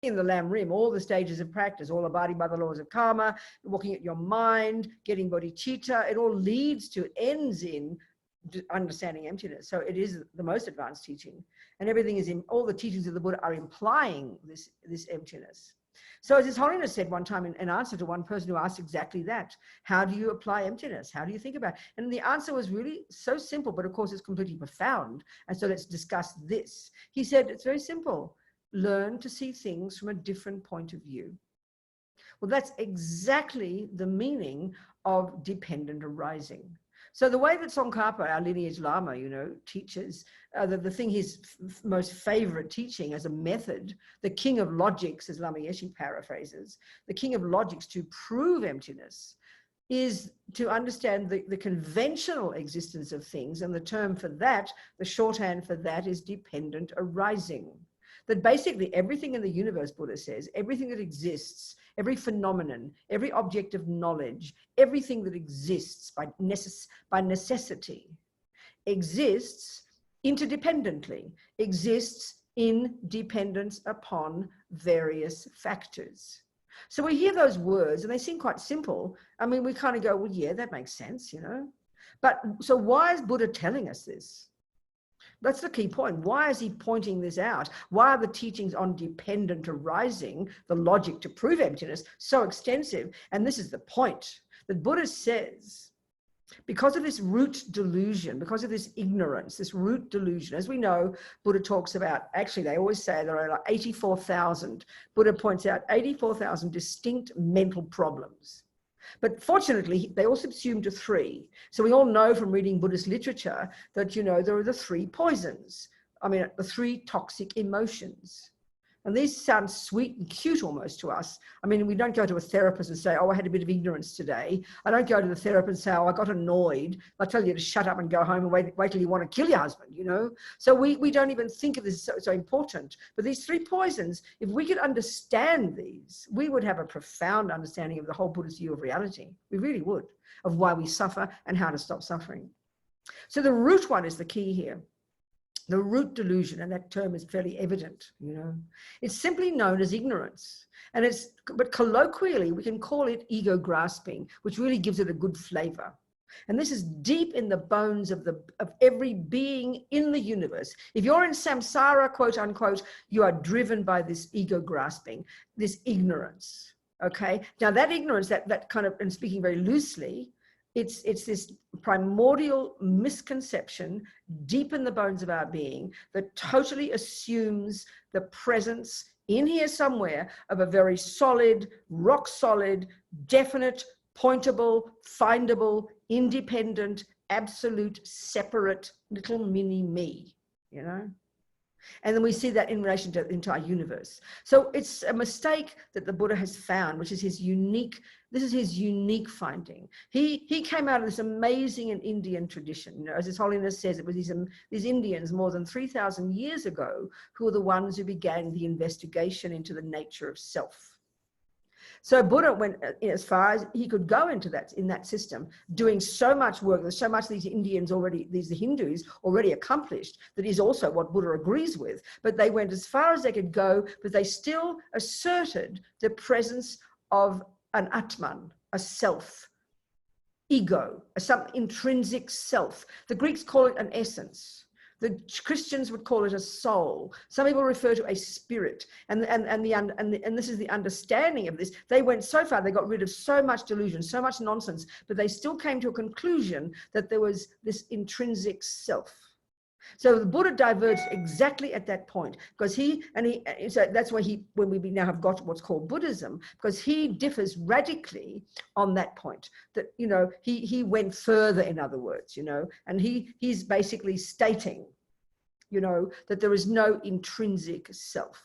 in the Lam Rim, all the stages of practice, all abiding by the laws of karma, walking at your mind, getting bodhicitta, it all leads to, ends in understanding emptiness. So it is the most advanced teaching, and everything is in, all the teachings of the Buddha are implying this emptiness. So as His Holiness said one time in answer to one person who asked exactly that, how do you apply emptiness? How do you think about it? And the answer was really so simple, but of course it's completely profound. And so let's discuss this. He said, it's very simple. Learn to see things from a different point of view. Well, that's exactly the meaning of dependent arising. So the way that Tsongkhapa, our lineage Lama, teaches, the thing his most favorite teaching as a method, the king of logics, as Lama Yeshe paraphrases, the king of logics to prove emptiness, is to understand the conventional existence of things. And the term for that, the shorthand for that, is dependent arising. That basically everything in the universe, Buddha says, everything that exists, every phenomenon, every object of knowledge, everything that exists by necessity, exists interdependently, exists in dependence upon various factors. So we hear those words and they seem quite simple. I mean, we kind of go, well, yeah, that makes sense, But so why is Buddha telling us this? That's the key point. Why is he pointing this out? Why are the teachings on dependent arising, the logic to prove emptiness, so extensive? And this is the point that Buddha says, because of this root delusion, because of this ignorance, this root delusion, as we know, Buddha talks about, actually, they always say there are like 84,000. Buddha points out 84,000 distinct mental problems. But fortunately, they all subsume to 3. So we all know from reading Buddhist literature that, there are the 3 poisons. I mean, the 3 toxic emotions. And these sound sweet and cute almost to us. I mean, we don't go to a therapist and say, oh, I had a bit of ignorance today. I don't go to the therapist and say, oh, I got annoyed. I tell you to shut up and go home and wait till you want to kill your husband, So we don't even think of this as so important. But these 3 poisons, if we could understand these, we would have a profound understanding of the whole Buddhist view of reality. We really would, of why we suffer and how to stop suffering. So the root one is the key here. The root delusion, and that term is fairly evident, It's simply known as ignorance. But colloquially, we can call it ego grasping, which really gives it a good flavor. And this is deep in the bones of every being in the universe. If you're in samsara, quote unquote, you are driven by this ego grasping, this ignorance, okay? Now that ignorance, that kind of, and speaking very loosely, it's this primordial misconception deep in the bones of our being that totally assumes the presence in here somewhere of a very solid, rock solid, definite, pointable, findable, independent, absolute, separate little mini me, And then we see that in relation to the entire universe. So it's a mistake that the Buddha has found, which is his unique finding. He came out of this amazing and Indian tradition. As His Holiness says, it was these Indians more than 3,000 years ago who were the ones who began the investigation into the nature of self. So Buddha went as far as he could go in that system, doing so much work. There's so much these Indians already, these Hindus already accomplished, that is also what Buddha agrees with. But they went as far as they could go, but they still asserted the presence of an Atman, a self, ego, some intrinsic self. The Greeks call it an essence. The Christians would call it a soul. Some people refer to a spirit, and this is the understanding of this. They went so far, they got rid of so much delusion, so much nonsense, but they still came to a conclusion that there was this intrinsic self. So the Buddha diverged exactly at that point, because so that's why when we now have got what's called Buddhism, because he differs radically on that point, that, he went further, in other words, and he's basically stating, that there is no intrinsic self.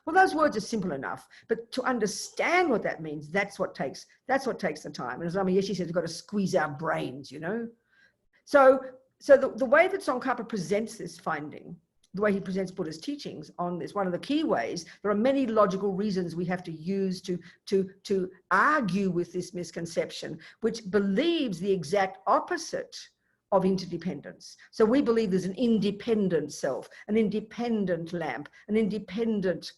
Well, those words are simple enough, but to understand what that means, that's what takes the time. And as Lama Yeshe says, we've got to squeeze our brains, So the way that Tsongkhapa presents this finding, the way he presents Buddha's teachings on this, one of the key ways, there are many logical reasons we have to use to argue with this misconception, which believes the exact opposite of interdependence. So we believe there's an independent self, an independent lamp, an independent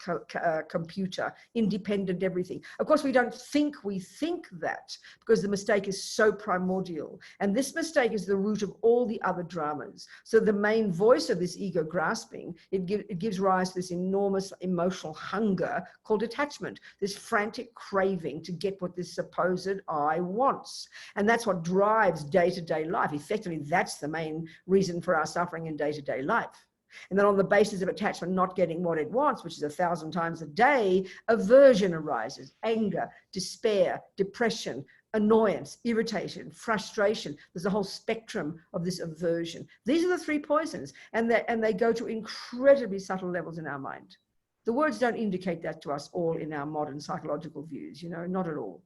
computer, independent everything. Of course, we don't think we think that, because the mistake is so primordial. And this mistake is the root of all the other dramas. So the main voice of this ego grasping, it gives rise to this enormous emotional hunger called attachment, this frantic craving to get what this supposed I wants. And that's what drives day-to-day life. Effectively, that's the main reason for our suffering in day-to-day life. And then on the basis of attachment not getting what it wants, which is 1,000 times a day, aversion arises, anger, despair, depression, annoyance, irritation, frustration. There's a whole spectrum of this aversion. These are the three poisons, and they go to incredibly subtle levels in our mind. The words don't indicate that to us all in our modern psychological views, you know, not at all.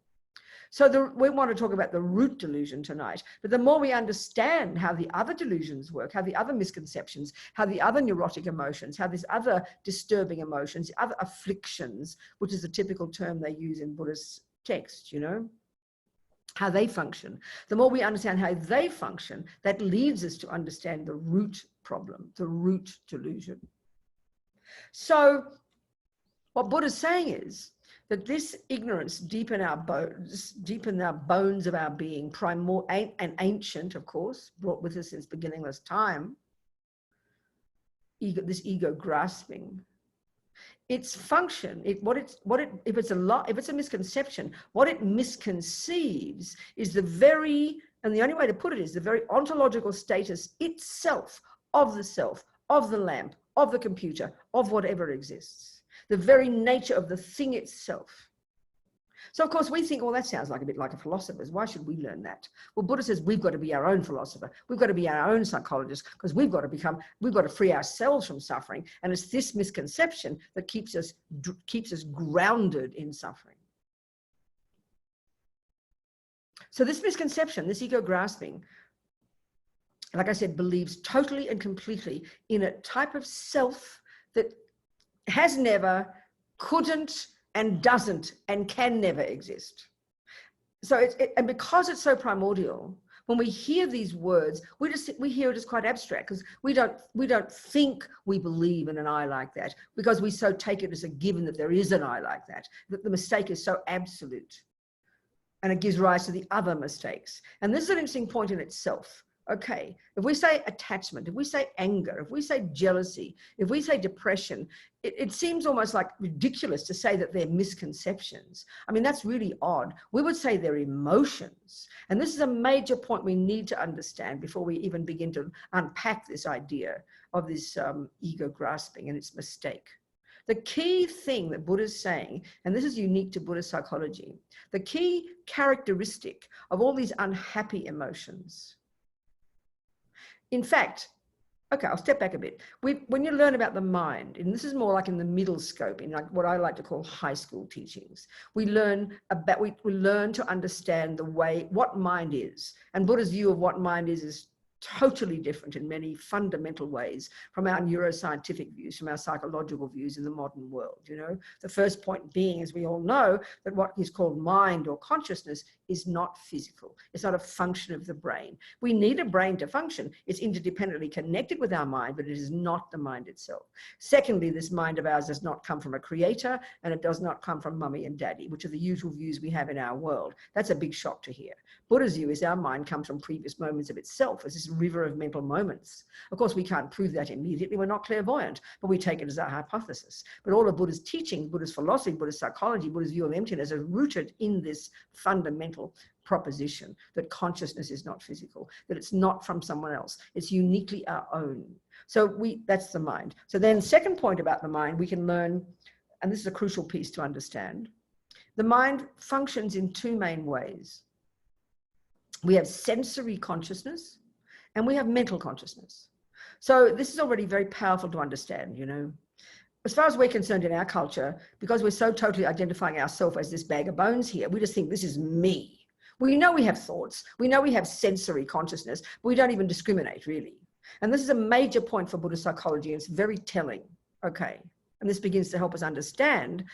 So we want to talk about the root delusion tonight, but the more we understand how the other delusions work, how the other misconceptions, how the other neurotic emotions, how these other disturbing emotions, other afflictions, which is a typical term they use in Buddhist texts, you know, how they function, the more we understand how they function, that leads us to understand the root problem, the root delusion. So what Buddha's saying is that this ignorance deep in our bones of our being, and ancient, of course, brought with us since beginningless time, this ego grasping, its function, if it's a misconception, what it misconceives is the very, and the only way to put it is the very ontological status itself of the self, of the lamp, of the computer, of whatever exists. The very nature of the thing itself. So of course we think, well, that sounds like a bit like a philosopher's. Why should we learn that? Well, Buddha says we've got to be our own philosopher. We've got to be our own psychologist, because we've got to free ourselves from suffering. And it's this misconception that keeps us grounded in suffering. So this misconception, this ego grasping, like I said, believes totally and completely in a type of self that has never, couldn't, and doesn't, and can never exist. So and because it's so primordial, when we hear these words, we hear it as quite abstract, because we don't think we believe in an I like that, because we so take it as a given that there is an I like that the mistake is so absolute, and it gives rise to the other mistakes. And this is an interesting point in itself. Okay, if we say attachment, if we say anger, if we say jealousy, if we say depression, it seems almost like ridiculous to say that they're misconceptions. I mean, that's really odd. We would say they're emotions. And this is a major point we need to understand before we even begin to unpack this idea of this ego grasping and its mistake. The key thing that Buddha's saying, and this is unique to Buddhist psychology, the key characteristic of all these unhappy emotions. In fact, okay, I'll step back a bit. When you learn about the mind, and this is more like in the middle scope, in like what I like to call high school teachings, we learn to understand what mind is. And Buddha's view of what mind is totally different in many fundamental ways from our neuroscientific views, from our psychological views in the modern world. You know, the first point being, as we all know, that what is called mind or consciousness is not physical. It's not a function of the brain. We need a brain to function. It's interdependently connected with our mind, but it is not the mind itself. Secondly, this mind of ours does not come from a creator, and it does not come from mummy and daddy, which are the usual views we have in our world. That's a big shock to hear. Buddha's view is our mind comes from previous moments of itself, as this river of mental moments. Of course, we can't prove that immediately. We're not clairvoyant, but we take it as our hypothesis. But all of Buddha's teaching, Buddha's philosophy, Buddhist psychology, Buddha's view of emptiness are rooted in this fundamental proposition that consciousness is not physical, that it's not from someone else. It's uniquely our own. So that's the mind. So then second point about the mind, we can learn, and this is a crucial piece to understand, the mind functions in two main ways. We have sensory consciousness and we have mental consciousness. So this is already very powerful to understand, you know. As far as we're concerned in our culture, because we're so totally identifying ourselves as this bag of bones here, we just think this is me. We know we have thoughts. We know we have sensory consciousness, but we don't even discriminate really. And this is a major point for Buddhist psychology, and it's very telling. Okay. And this begins to help us understand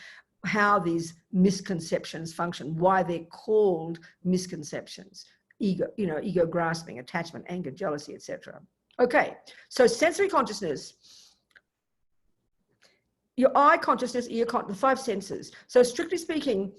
how these misconceptions function, why they're called misconceptions. ego, ego grasping, attachment, anger, jealousy, etc. Okay, so sensory consciousness, your eye consciousness, ear the 5 senses. So strictly speaking,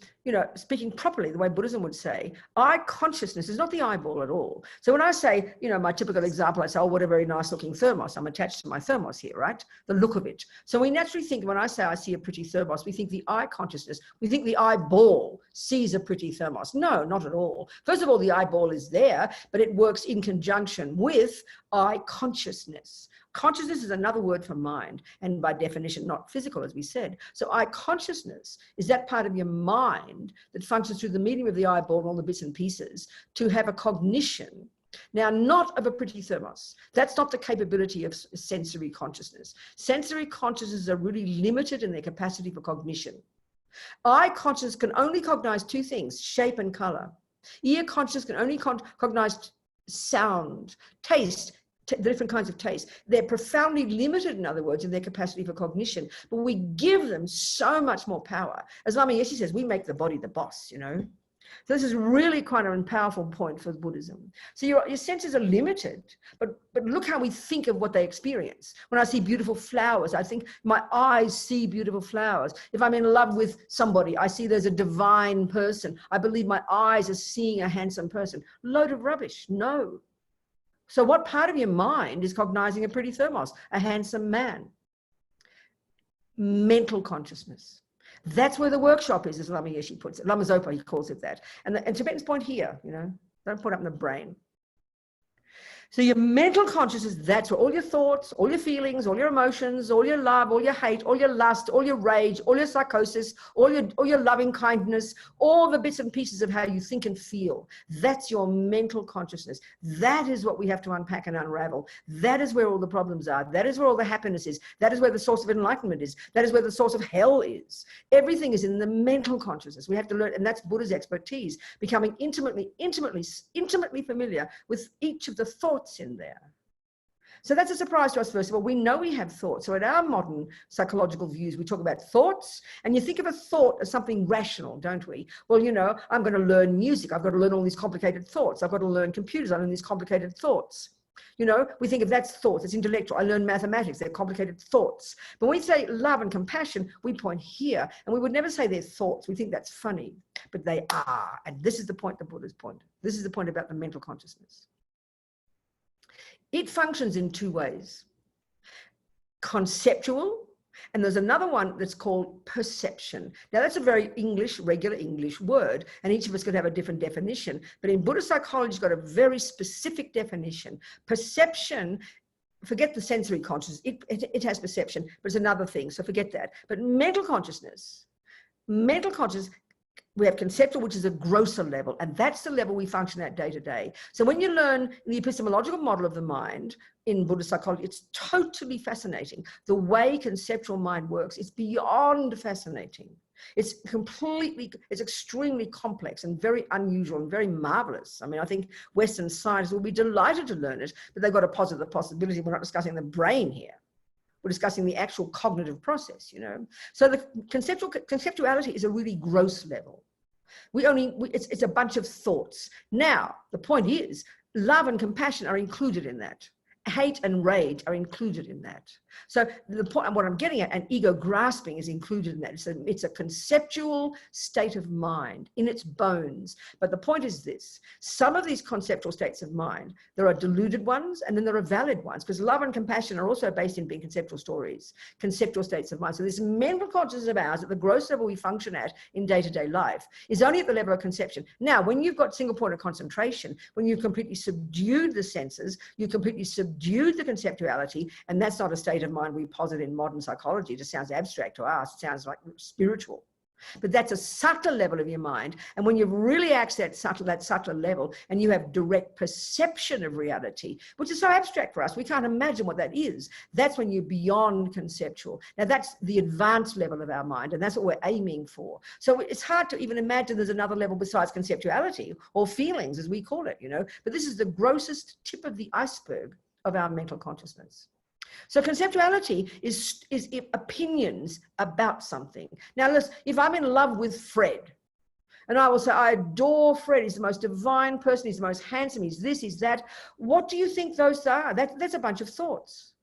speaking properly, the way Buddhism would say, eye consciousness is not the eyeball at all. So when I say, my typical example, I say, oh, what a very nice looking thermos. I'm attached to my thermos here, right? The look of it. So we naturally think, when I say I see a pretty thermos, we think the eye consciousness, we think the eyeball sees a pretty thermos. No, not at all. First of all, the eyeball is there, but it works in conjunction with eye consciousness. Consciousness is another word for mind, and by definition, not physical, as we said. So eye consciousness is that part of your mind that functions through the medium of the eyeball and all the bits and pieces to have a cognition. Now, not of a pretty thermos. That's not the capability of sensory consciousness. Sensory consciousnesses are really limited in their capacity for cognition. Eye consciousness can only cognize 2 things, shape and color. Ear consciousness can only cognize sound, taste, the different kinds of taste. They're profoundly limited, in other words, in their capacity for cognition, but we give them so much more power. As Lama Yeshe says, we make the body the boss, So this is really quite a powerful point for Buddhism. So your senses are limited, but look how we think of what they experience. When I see beautiful flowers, I think my eyes see beautiful flowers. If I'm in love with somebody, I see there's a divine person. I believe my eyes are seeing a handsome person. Load of rubbish, no. So what part of your mind is cognizing a pretty thermos, a handsome man? Mental consciousness. That's where the workshop is, as Lama Yeshe puts it. Lama Zopa, he calls it that. And Tibetan's point here, don't put up in the brain. So your mental consciousness, that's where all your thoughts, all your feelings, all your emotions, all your love, all your hate, all your lust, all your rage, all your psychosis, all your loving kindness, all the bits and pieces of how you think and feel. That's your mental consciousness. That is what we have to unpack and unravel. That is where all the problems are. That is where all the happiness is. That is where the source of enlightenment is. That is where the source of hell is. Everything is in the mental consciousness. We have to learn, and that's Buddha's expertise, becoming intimately familiar with each of the thoughts in there. So that's a surprise to us. First of all, we know we have thoughts. So in our modern psychological views, we talk about thoughts, and you think of a thought as something rational, don't we? Well, I'm going to learn music. I've got to learn all these complicated thoughts. I've got to learn computers. I learn these complicated thoughts. We think of that's thoughts, it's intellectual. I learn mathematics, they're complicated thoughts. But when we say love and compassion, we point here, and we would never say they're thoughts. We think that's funny, but they are. And this is the point, the Buddha's point. This is the point about the mental consciousness. It functions in 2 ways. Conceptual, and there's another one that's called perception. Now that's a very regular English word, and each of us could have a different definition. But in Buddhist psychology, it's got a very specific definition. Perception, forget the sensory consciousness, it has perception, but it's another thing, so forget that. But mental consciousness, we have conceptual, which is a grosser level, and that's the level we function at day to day. So when you learn the epistemological model of the mind in Buddhist psychology, it's totally fascinating. The way conceptual mind works, it's beyond fascinating. It's extremely complex and very unusual and very marvelous. I mean, I think Western scientists will be delighted to learn it, but they've got to posit the possibility. We're not discussing the brain here. We're discussing the actual cognitive process, So the conceptuality is a really gross level. It's a bunch of thoughts. Now, the point is, love and compassion are included in that. Hate and rage are included in that. So the point, what I'm getting at, and ego grasping is included in that. It's a conceptual state of mind in its bones. But the point is this: some of these conceptual states of mind, there are deluded ones, and then there are valid ones, because love and compassion are also based in being conceptual stories, conceptual states of mind. So this mental consciousness of ours, at the gross level we function at in day-to-day life, is only at the level of conception. Now, when you've got single point of concentration, when you've completely subdued the senses, you completely subdued the conceptuality, and that's not a state of mind we posit in modern psychology. It just sounds abstract to us. It sounds like spiritual. But that's a subtle level of your mind. And when you've really accessed that subtle level, and you have direct perception of reality, which is so abstract for us, we can't imagine what that is. That's when you're beyond conceptual. Now that's the advanced level of our mind, and that's what we're aiming for. So it's hard to even imagine there's another level besides conceptuality, or feelings as we call it, But this is the grossest tip of the iceberg of our mental consciousness. So conceptuality is opinions about something. Now, listen, if I'm in love with Fred, And I will say, I adore Fred. He's the most divine person. He's the most handsome. He's this, he's that. What do you think those are? That's a bunch of thoughts.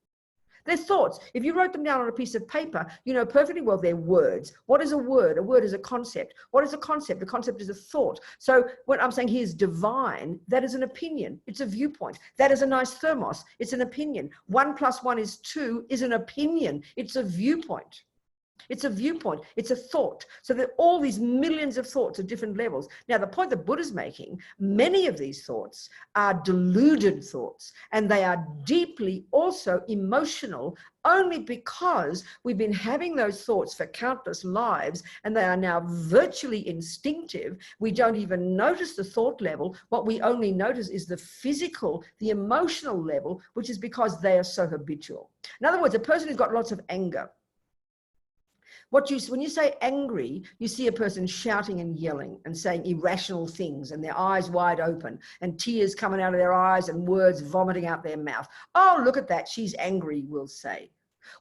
They're thoughts. If you wrote them down on a piece of paper, you know perfectly well they're words. What is a word? A word is a concept. What is a concept? A concept is a thought. So what I'm saying here is divine. That is an opinion. It's a viewpoint. That is a nice thermos. It's an opinion. 1 + 1 is 2 is an opinion. It's a viewpoint. It's a viewpoint. It's a thought. So there are all these millions of thoughts at different levels. Now, the point that Buddha's making, many of these thoughts are deluded thoughts, and they are deeply also emotional only because we've been having those thoughts for countless lives, and they are now virtually instinctive. We don't even notice the thought level. What we only notice is the physical, the emotional level, which is because they are so habitual. In other words, a person who's got lots of anger, when you say angry, you see a person shouting and yelling and saying irrational things and their eyes wide open and tears coming out of their eyes and words vomiting out their mouth. Oh, look at that. She's angry, we'll say.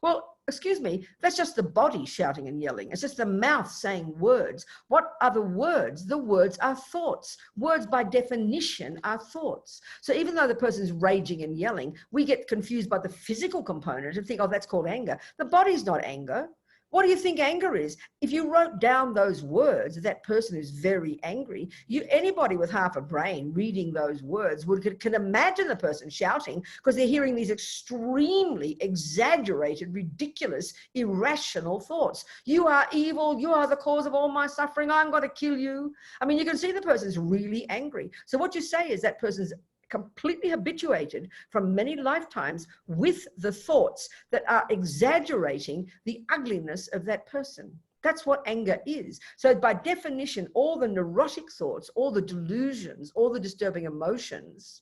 Well, excuse me, that's just the body shouting and yelling. It's just the mouth saying words. What are the words? The words are thoughts. Words by definition are thoughts. So even though the person's raging and yelling, we get confused by the physical component and think, oh, that's called anger. The body's not anger. What do you think anger is? If you wrote down those words, that person is very angry. Anybody with half a brain reading those words can imagine the person shouting because they're hearing these extremely exaggerated, ridiculous, irrational thoughts. You are evil. You are the cause of all my suffering. I'm going to kill you. I mean, you can see the person's really angry. So what you say is that person's completely habituated from many lifetimes with the thoughts that are exaggerating the ugliness of that person. That's what anger is. So by definition, all the neurotic thoughts, all the delusions, all the disturbing emotions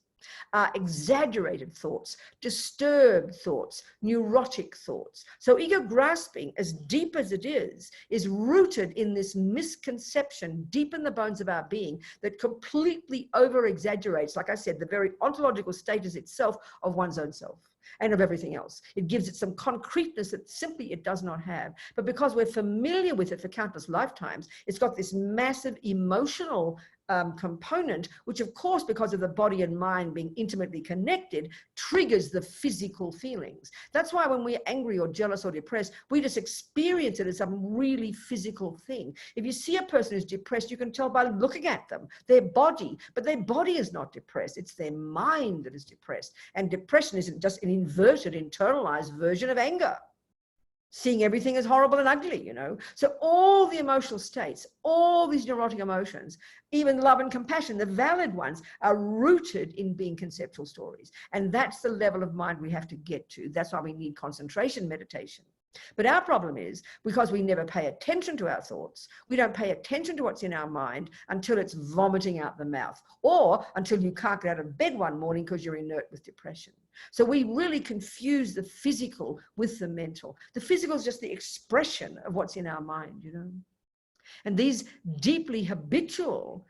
are exaggerated thoughts, disturbed thoughts, neurotic thoughts. So ego grasping, as deep as it is rooted in this misconception deep in the bones of our being that completely over exaggerates, like I said, the very ontological status itself of one's own self and of everything else. It gives it some concreteness that simply it does not have. But because we're familiar with it for countless lifetimes, it's got this massive emotional component, which of course, because of the body and mind being intimately connected, triggers the physical feelings. That's why when we're angry or jealous or depressed, we just experience it as some really physical thing. If you see a person who's depressed, you can tell by looking at them, their body, but their body is not depressed. It's their mind that is depressed. And depression isn't just an inverted, internalized version of anger. Seeing everything as horrible and ugly, you know. So all the emotional states, all these neurotic emotions, even love and compassion, the valid ones, are rooted in being conceptual stories. And that's the level of mind we have to get to. That's why we need concentration meditation. But our problem is, because we never pay attention to our thoughts, we don't pay attention to what's in our mind until it's vomiting out the mouth, or until you can't get out of bed one morning because you're inert with depression. So we really confuse the physical with the mental. The physical is just the expression of what's in our mind, you know. And these deeply habitual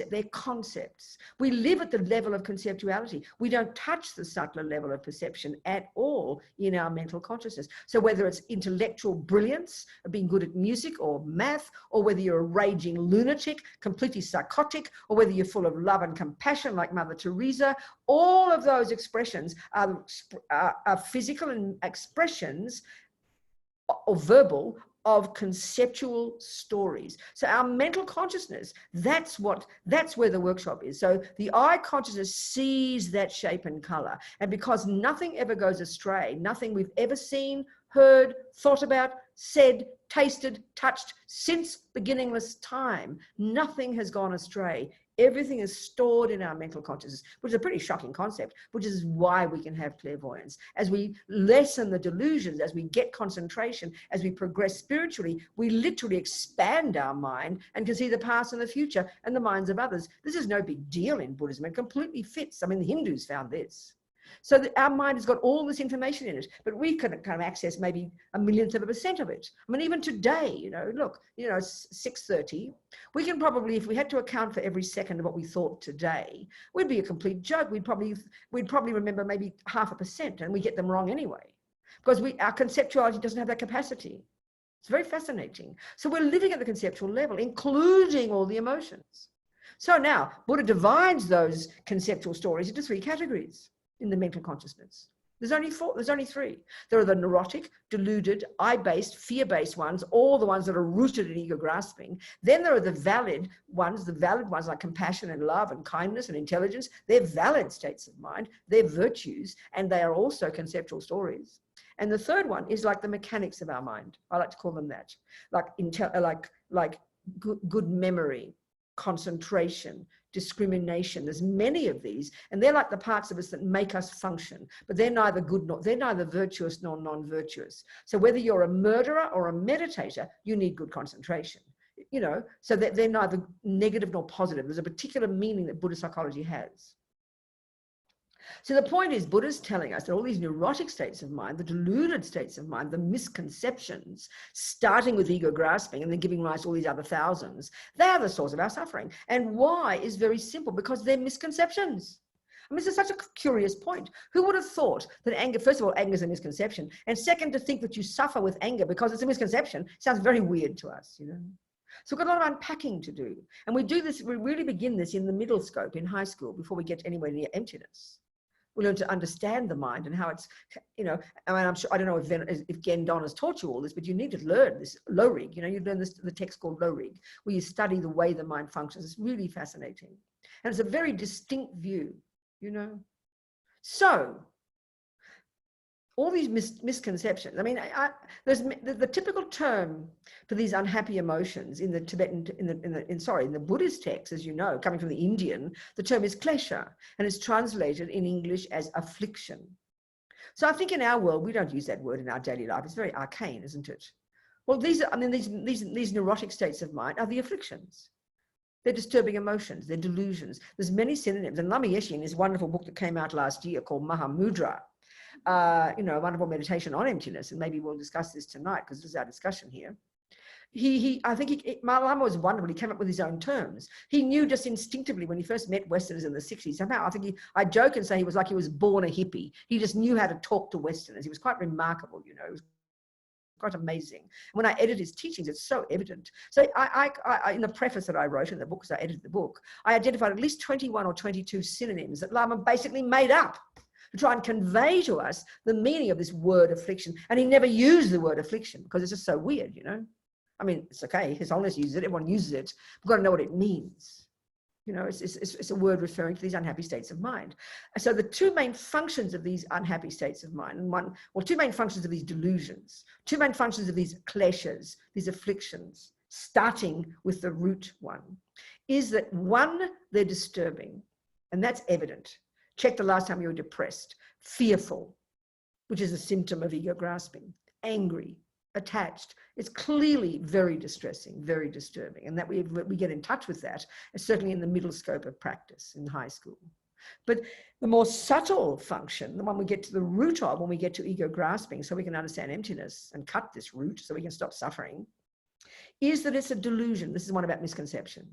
they're concepts. We live at the level of conceptuality. We don't touch the subtler level of perception at all in our mental consciousness. So whether it's intellectual brilliance of being good at music or math, or whether you're a raging lunatic, completely psychotic, or whether you're full of love and compassion like Mother Teresa, all of those expressions are physical and expressions or verbal of conceptual stories. So our mental consciousness, that's where the workshop is. So the I consciousness sees that shape and color. And because nothing ever goes astray, nothing we've ever seen, heard, thought about, said, tasted, touched since beginningless time, nothing has gone astray. Everything is stored in our mental consciousness, which is a pretty shocking concept, which is why we can have clairvoyance. As we lessen the delusions, as we get concentration, as we progress spiritually, we literally expand our mind and can see the past and the future and the minds of others. This is no big deal in Buddhism. It completely fits. I mean, the Hindus found this. So that our mind has got all this information in it, but we can kind of access maybe 1/1,000,000% of it. I mean, even today, you know, look, you know, it's 6:30. We can probably, if we had to account for every second of what we thought today, we'd be a complete joke. We'd probably remember maybe 0.5%, and we get them wrong anyway, because our conceptuality doesn't have that capacity. It's very fascinating. So we're living at the conceptual level, including all the emotions. So now Buddha divides those conceptual stories into 3 categories in the mental consciousness. There's only 4, there's only 3. There are the neurotic, deluded, I-based, fear-based ones, all the ones that are rooted in ego grasping. Then there are the valid ones like compassion and love and kindness and intelligence. They're valid states of mind. They're virtues, and they are also conceptual stories. And the third one is like the mechanics of our mind. I like to call them that, like good memory, concentration, discrimination. There's many of these, and they're like the parts of us that make us function, but they're neither virtuous nor non-virtuous. So whether you're a murderer or a meditator, you need good concentration, you know, so that they're neither negative nor positive. There's a particular meaning that Buddhist psychology has. So the point is, Buddha's telling us that all these neurotic states of mind, the deluded states of mind, the misconceptions, starting with ego grasping and then giving rise to all these other thousands, they are the source of our suffering. And why is very simple, because they're misconceptions. I mean, this is such a curious point. Who would have thought that anger, first of all, anger is a misconception, and second, to think that you suffer with anger because it's a misconception sounds very weird to us, you know. So we've got a lot of unpacking to do. And we really begin this in the middle scope in high school before we get anywhere near emptiness. We learn to understand the mind and how it's, you know, I mean, I'm sure, I don't know if Gen Don has taught you all this, but you need to learn this low rig. You know, you learn this, the text called low rig, where you study the way the mind functions. It's really fascinating. And it's a very distinct view, you know. So all these misconceptions. I mean, there's the typical term for these unhappy emotions in the Tibetan, in the Buddhist text, as you know, coming from the Indian, the term is klesha, and it's translated in English as affliction. So I think in our world, we don't use that word in our daily life. It's very arcane, isn't it? Well, these neurotic states of mind are the afflictions. They're disturbing emotions, they're delusions. There's many synonyms. And Lama Yeshe, in his wonderful book that came out last year called Mahamudra, you know, a wonderful meditation on emptiness, and maybe we'll discuss this tonight because this is our discussion here. I think Lama was wonderful. He came up with his own terms. He knew just instinctively when he first met Westerners in the 60s. Somehow, I joke and say he was like he was born a hippie. He just knew how to talk to Westerners. He was quite remarkable, you know. It was quite amazing. When I edit his teachings, it's so evident. So I in the preface that I wrote in the book, because I edited the book, I identified at least 21 or 22 synonyms that Lama basically made up to try and convey to us the meaning of this word affliction. And he never used the word affliction because it's just so weird, you know. I mean, it's okay, His Holiness uses it, everyone uses it. We've got to know what it means. You know, it's a word referring to these unhappy states of mind. And so the 2 main functions of these unhappy states of mind, and 2 main functions of these delusions, 2 main functions of these kleshas, these afflictions, starting with the root one, is that 1, they're disturbing, and that's evident. Check the last time you were depressed, fearful, which is a symptom of ego grasping, angry, attached. It's clearly very distressing, very disturbing, and that we get in touch with that, certainly in the middle scope of practice in high school. But the more subtle function, the one we get to the root of when we get to ego grasping, so we can understand emptiness and cut this root so we can stop suffering, is that it's a delusion. This is one about misconception.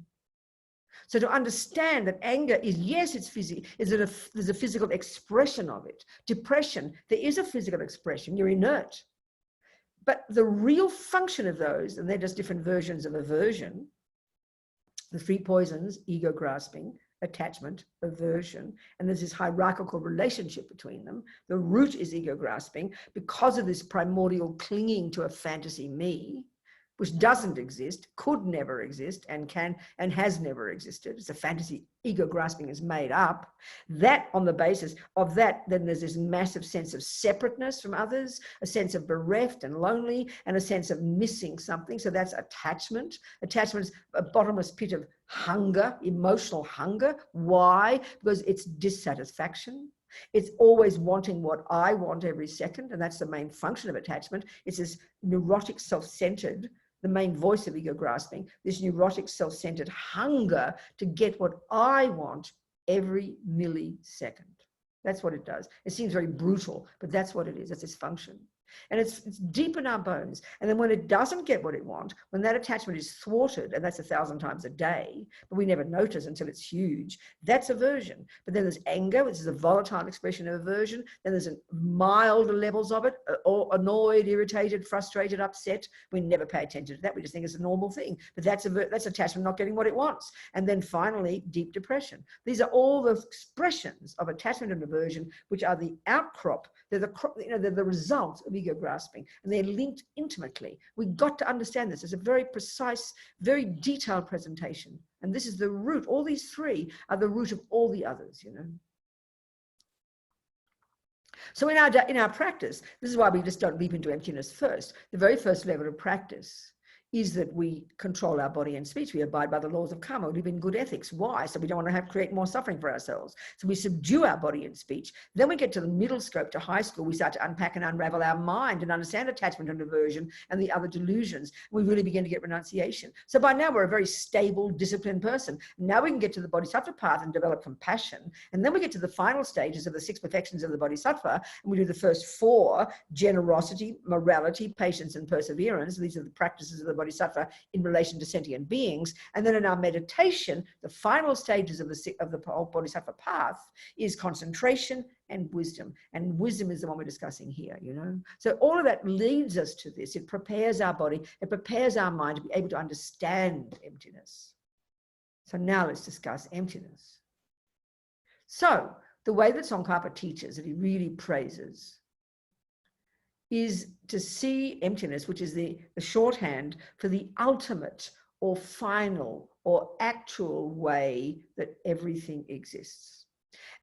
So to understand that anger is, yes, it's physical, there's a physical expression of it. Depression, there is a physical expression, you're inert. But the real function of those, and they're just different versions of aversion, the 3 poisons, ego grasping, attachment, aversion, and there's this hierarchical relationship between them. The root is ego grasping because of this primordial clinging to a fantasy me, which doesn't exist, could never exist, and can and has never existed. It's a fantasy ego grasping is made up. That, on the basis of that, then there's this massive sense of separateness from others, a sense of bereft and lonely, and a sense of missing something. So that's attachment. Attachment is a bottomless pit of hunger, emotional hunger. Why? Because it's dissatisfaction. It's always wanting what I want every second, and that's the main function of attachment. It's this neurotic, self-centered, the main voice of ego grasping, this neurotic, self-centered hunger to get what I want every millisecond. That's what it does. It seems very brutal, but that's what it is. That's its function. And it's deep in our bones. And then when it doesn't get what it wants, when that attachment is thwarted, and that's 1,000 times a day, but we never notice until it's huge, that's aversion. But then there's anger, which is a volatile expression of aversion. Then there's mild levels of it, or annoyed, irritated, frustrated, upset. We never pay attention to that. We just think it's a normal thing. But that's attachment not getting what it wants. And then finally, deep depression. These are all the expressions of attachment and aversion, which are the outcrop. They're the result of ego grasping, and they're linked intimately. We've got to understand this. It's a very precise, very detailed presentation. And this is the root. All these three are the root of all the others, you know. So in our practice, this is why we just don't leap into emptiness first. The very first level of practice is that we control our body and speech. We abide by the laws of karma. We live in good ethics. Why? So we don't want to create more suffering for ourselves. So we subdue our body and speech. Then we get to the middle scope, to high school. We start to unpack and unravel our mind and understand attachment and aversion and the other delusions. We really begin to get renunciation. So by now we're a very stable, disciplined person. Now we can get to the bodhisattva path and develop compassion. And then we get to the final stages of the 6 perfections of the bodhisattva. And we do the first 4: generosity, morality, patience, and perseverance. These are the practices of the bodhisattva in relation to sentient beings. And then in our meditation, the final stages of the whole bodhisattva path is concentration and wisdom. And wisdom is the one we're discussing here, you know. So all of that leads us to this. It prepares our body, it prepares our mind to be able to understand emptiness. So now let's discuss emptiness. So the way that Tsongkhapa teaches, that he really praises, is to see emptiness, which is the shorthand for the ultimate or final or actual way that everything exists.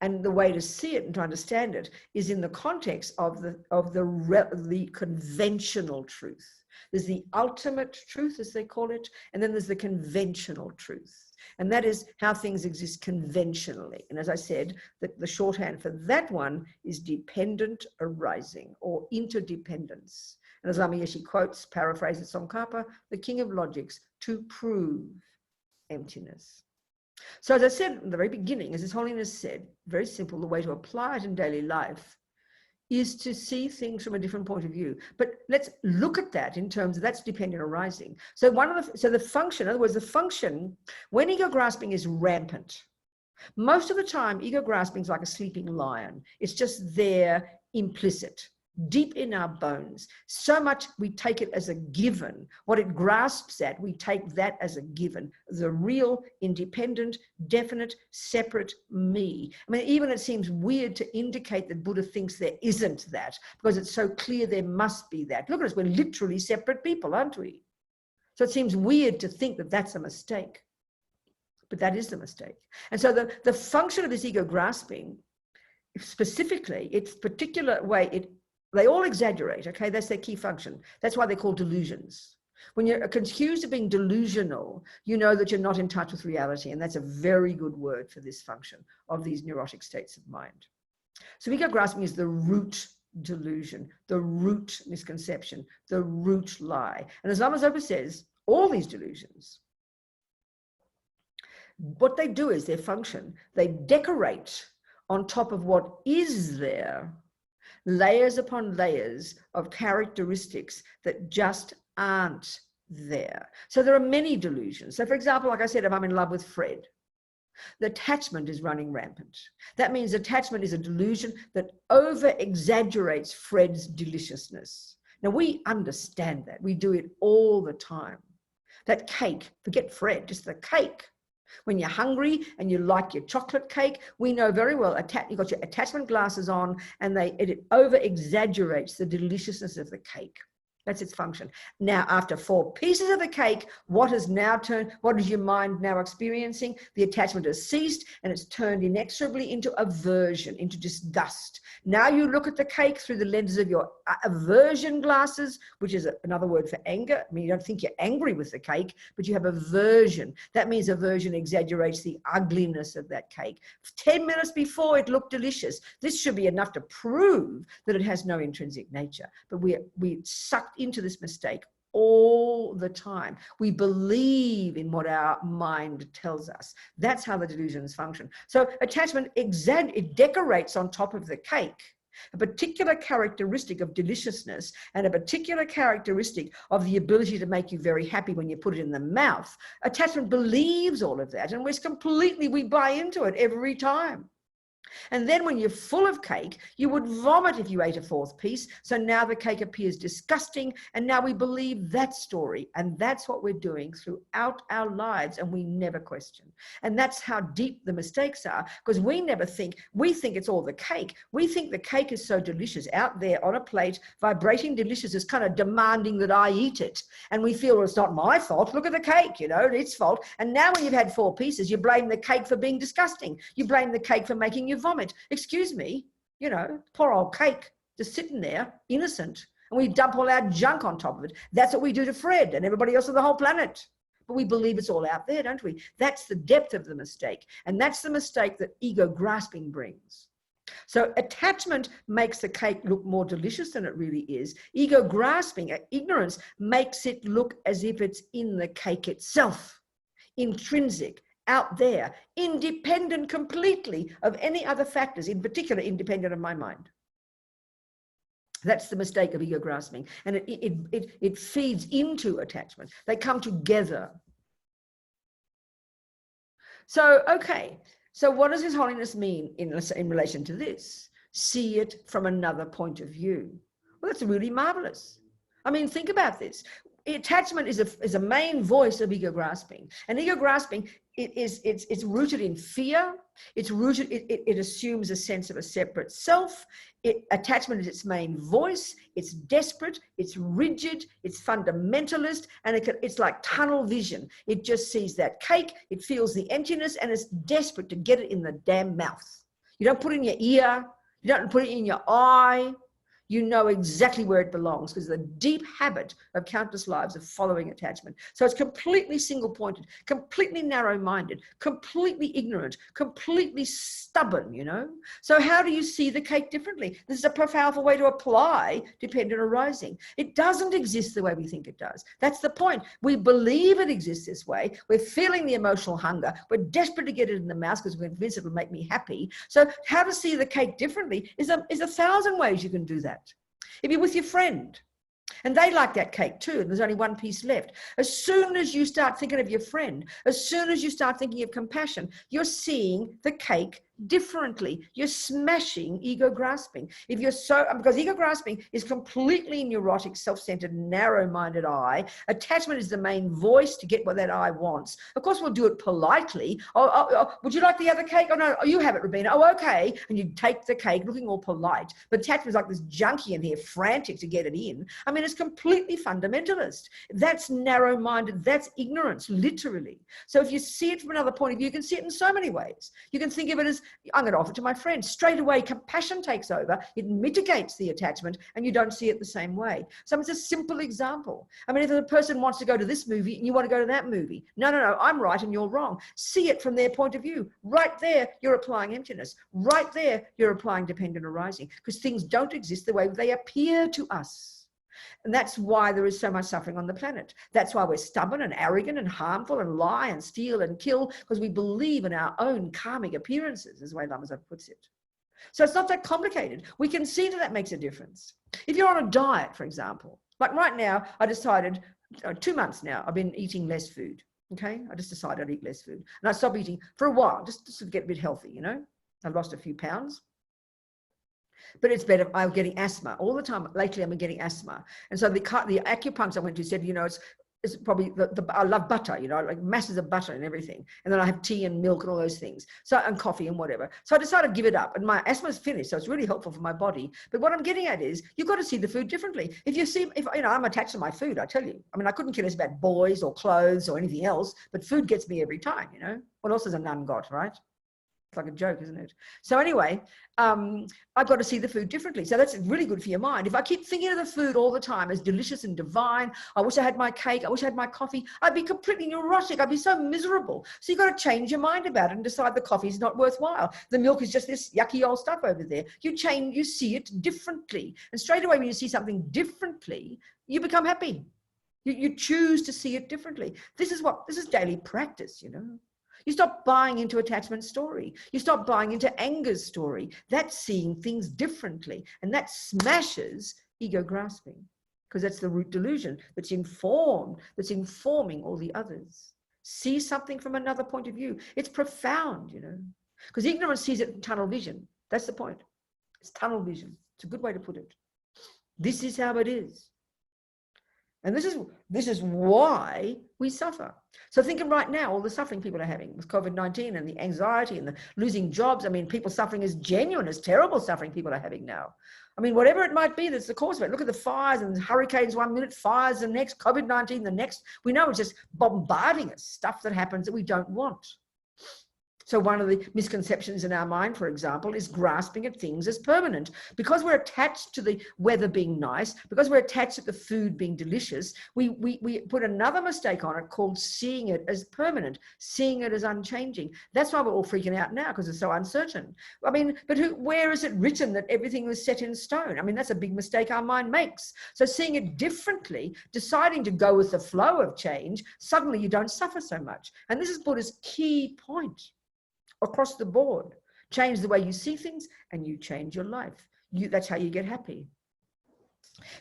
And the way to see it and to understand it is in the context of the conventional truth. There's the ultimate truth, as they call it, and then there's the conventional truth. And that is how things exist conventionally. And as I said, the shorthand for that one is dependent arising or interdependence. And as Lama Yeshe quotes, paraphrases Tsongkhapa, the king of logics, to prove emptiness. So as I said in the very beginning, as His Holiness said, very simple, the way to apply it in daily life is to see things from a different point of view. But let's look at that in terms of that's dependent arising. So the function, in other words, the function, when ego grasping is rampant, most of the time ego grasping is like a sleeping lion. It's just there, implicit, deep in our bones. So much we take it as a given. What it grasps at, we take that as a given. The real, independent, definite, separate me. I mean, even it seems weird to indicate that Buddha thinks there isn't that, because it's so clear there must be that. Look at us, we're literally separate people, aren't we? So it seems weird to think that that's a mistake. But that is the mistake. And so the function of this ego grasping, specifically, its particular way, they all exaggerate, okay? That's their key function. That's why they're called delusions. When you're accused of being delusional, you know that you're not in touch with reality, and that's a very good word for this function of these neurotic states of mind. So ego grasping is the root delusion, the root misconception, the root lie. And as Lama Zopa says, all these delusions, what they do is their function, they decorate on top of what is there, layers upon layers of characteristics that just aren't there. So there are many delusions. So for example, like I said, if I'm in love with Fred, the attachment is running rampant. That means attachment is a delusion that over-exaggerates Fred's deliciousness. Now we understand that. We do it all the time. That cake, forget Fred, just the cake. When you're hungry and you like your chocolate cake, we know very well you've got your attachment glasses on, and it over-exaggerates the deliciousness of the cake. That's its function. Now, after 4 pieces of the cake, what is your mind now experiencing? The attachment has ceased, and it's turned inexorably into aversion, into disgust. Now you look at the cake through the lenses of your aversion glasses, which is another word for anger. I mean, you don't think you're angry with the cake, but you have aversion. That means aversion exaggerates the ugliness of that cake. 10 minutes before, it looked delicious. This should be enough to prove that it has no intrinsic nature. But we're sucked into this mistake all the time. We believe in what our mind tells us. That's how the delusions function. So attachment, it decorates on top of the cake a particular characteristic of deliciousness, and a particular characteristic of the ability to make you very happy when you put it in the mouth. Attachment believes all of that, and we buy into it every time. And then when you're full of cake, you would vomit if you ate a fourth piece. So now the cake appears disgusting. And now we believe that story. And that's what we're doing throughout our lives. And we never question. And that's how deep the mistakes are, because we think it's all the cake. We think the cake is so delicious out there on a plate, vibrating delicious, is kind of demanding that I eat it. And we feel, well, it's not my fault. Look at the cake, it's its fault. And now when you've had 4 pieces, you blame the cake for being disgusting. You blame the cake for making you vomit. Excuse me, poor old cake just sitting there, innocent, and we dump all our junk on top of it. That's what we do to Fred and everybody else on the whole planet. But we believe it's all out there, don't we? That's the depth of the mistake. And that's the mistake that ego grasping brings. So attachment makes the cake look more delicious than it really is. Ego grasping, ignorance, makes it look as if it's in the cake itself, intrinsic, out there, independent completely of any other factors, in particular independent of my mind. That's the mistake of ego grasping, and it feeds into attachment. They come together. So, okay, so what does His Holiness mean in relation to this? See it from another point of view. Well, that's really marvelous. I mean, think about this. Attachment is a main voice of ego grasping, and ego grasping it's rooted in fear. It assumes a sense of a separate self. Attachment is its main voice. It's desperate. It's rigid. It's fundamentalist, and it's like tunnel vision. It just sees that cake. It feels the emptiness, and it's desperate to get it in the damn mouth. You don't put it in your ear. You don't put it in your eye. You know exactly where it belongs, because the deep habit of countless lives of following attachment. So it's completely single-pointed, completely narrow-minded, completely ignorant, completely stubborn, So how do you see the cake differently? This is a powerful way to apply dependent arising. It doesn't exist the way we think it does. That's the point. We believe it exists this way. We're feeling the emotional hunger. We're desperate to get it in the mouth because we're convinced it will make me happy. So how to see the cake differently is 1,000 ways you can do that. If you're with your friend and they like that cake too, and there's only 1 piece left, as soon as you start thinking of your friend, as soon as you start thinking of compassion, you're seeing the cake differently. You're smashing ego grasping. Because ego grasping is completely neurotic, self-centered, narrow-minded I. Attachment is the main voice to get what that I wants. Of course, we'll do it politely. Would you like the other cake? Oh, no, you have it, Robina. Oh, okay. And you take the cake looking all polite. But attachment is like this junkie in here, frantic to get it in. I mean, it's completely fundamentalist. That's narrow-minded. That's ignorance, literally. So if you see it from another point of view, you can see it in so many ways. You can think of it as, I'm going to offer it to my friend. Straight away, compassion takes over. It mitigates the attachment, and you don't see it the same way. So it's a simple example. I mean, if a person wants to go to this movie and you want to go to that movie, no, I'm right and you're wrong. See it from their point of view. Right there, you're applying emptiness. Right there, you're applying dependent arising, because things don't exist the way they appear to us. And that's why there is so much suffering on the planet. That's why we're stubborn and arrogant and harmful and lie and steal and kill, because we believe in our own karmic appearances, is the way Lama Zopa puts it. So it's not that complicated. We can see that makes a difference. If you're on a diet, for example, like right now, I decided 2 months now, I've been eating less food. Okay. I just decided I'd eat less food, and I stopped eating for a while, just to get a bit healthy, I've lost a few pounds. But it's better. I'm getting asthma all the time. Lately, I'm getting asthma. And so the acupuncturist I went to said, it's probably I love butter, like masses of butter and everything. And then I have tea and milk and all those things. And coffee and whatever. So I decided to give it up, and my asthma is finished. So it's really helpful for my body. But what I'm getting at is you've got to see the food differently. If I'm attached to my food, I tell you, I mean, I couldn't care less about boys or clothes or anything else, but food gets me every time, What else has a nun got, right? It's like a joke, isn't it? So anyway, I've got to see the food differently. So that's really good for your mind. If I keep thinking of the food all the time as delicious and divine, I wish I had my cake, I wish I had my coffee, I'd be completely neurotic. I'd be so miserable. So you've got to change your mind about it and decide the coffee is not worthwhile. The milk is just this yucky old stuff over there. You see it differently. And straight away, when you see something differently, you become happy. You choose to see it differently. This is daily practice, You stop buying into attachment story. You stop buying into anger's story. That's seeing things differently. And that smashes ego grasping, because that's the root delusion that's informed, that's informing all the others. See something from another point of view. It's profound, you know, because ignorance sees it in tunnel vision. That's the point. It's tunnel vision. It's a good way to put it. This is how it is. And this is why we suffer. So thinking right now, all the suffering people are having with COVID-19 and the anxiety and the losing jobs. I mean, people suffering is genuine, as terrible suffering people are having now. I mean, whatever it might be, that's the cause of it. Look at the fires and hurricanes 1 minute, fires the next, COVID-19 the next. We know it's just bombarding us, stuff that happens that we don't want. So one of the misconceptions in our mind, for example, is grasping at things as permanent. Because we're attached to the weather being nice, because we're attached to the food being delicious, we put another mistake on it called seeing it as permanent, seeing it as unchanging. That's why we're all freaking out now, because it's so uncertain. I mean, but where is it written that everything was set in stone? I mean, that's a big mistake our mind makes. So seeing it differently, deciding to go with the flow of change, suddenly you don't suffer so much. And this is Buddha's key point. Across the board, change the way you see things and you change your life. That's how you get happy.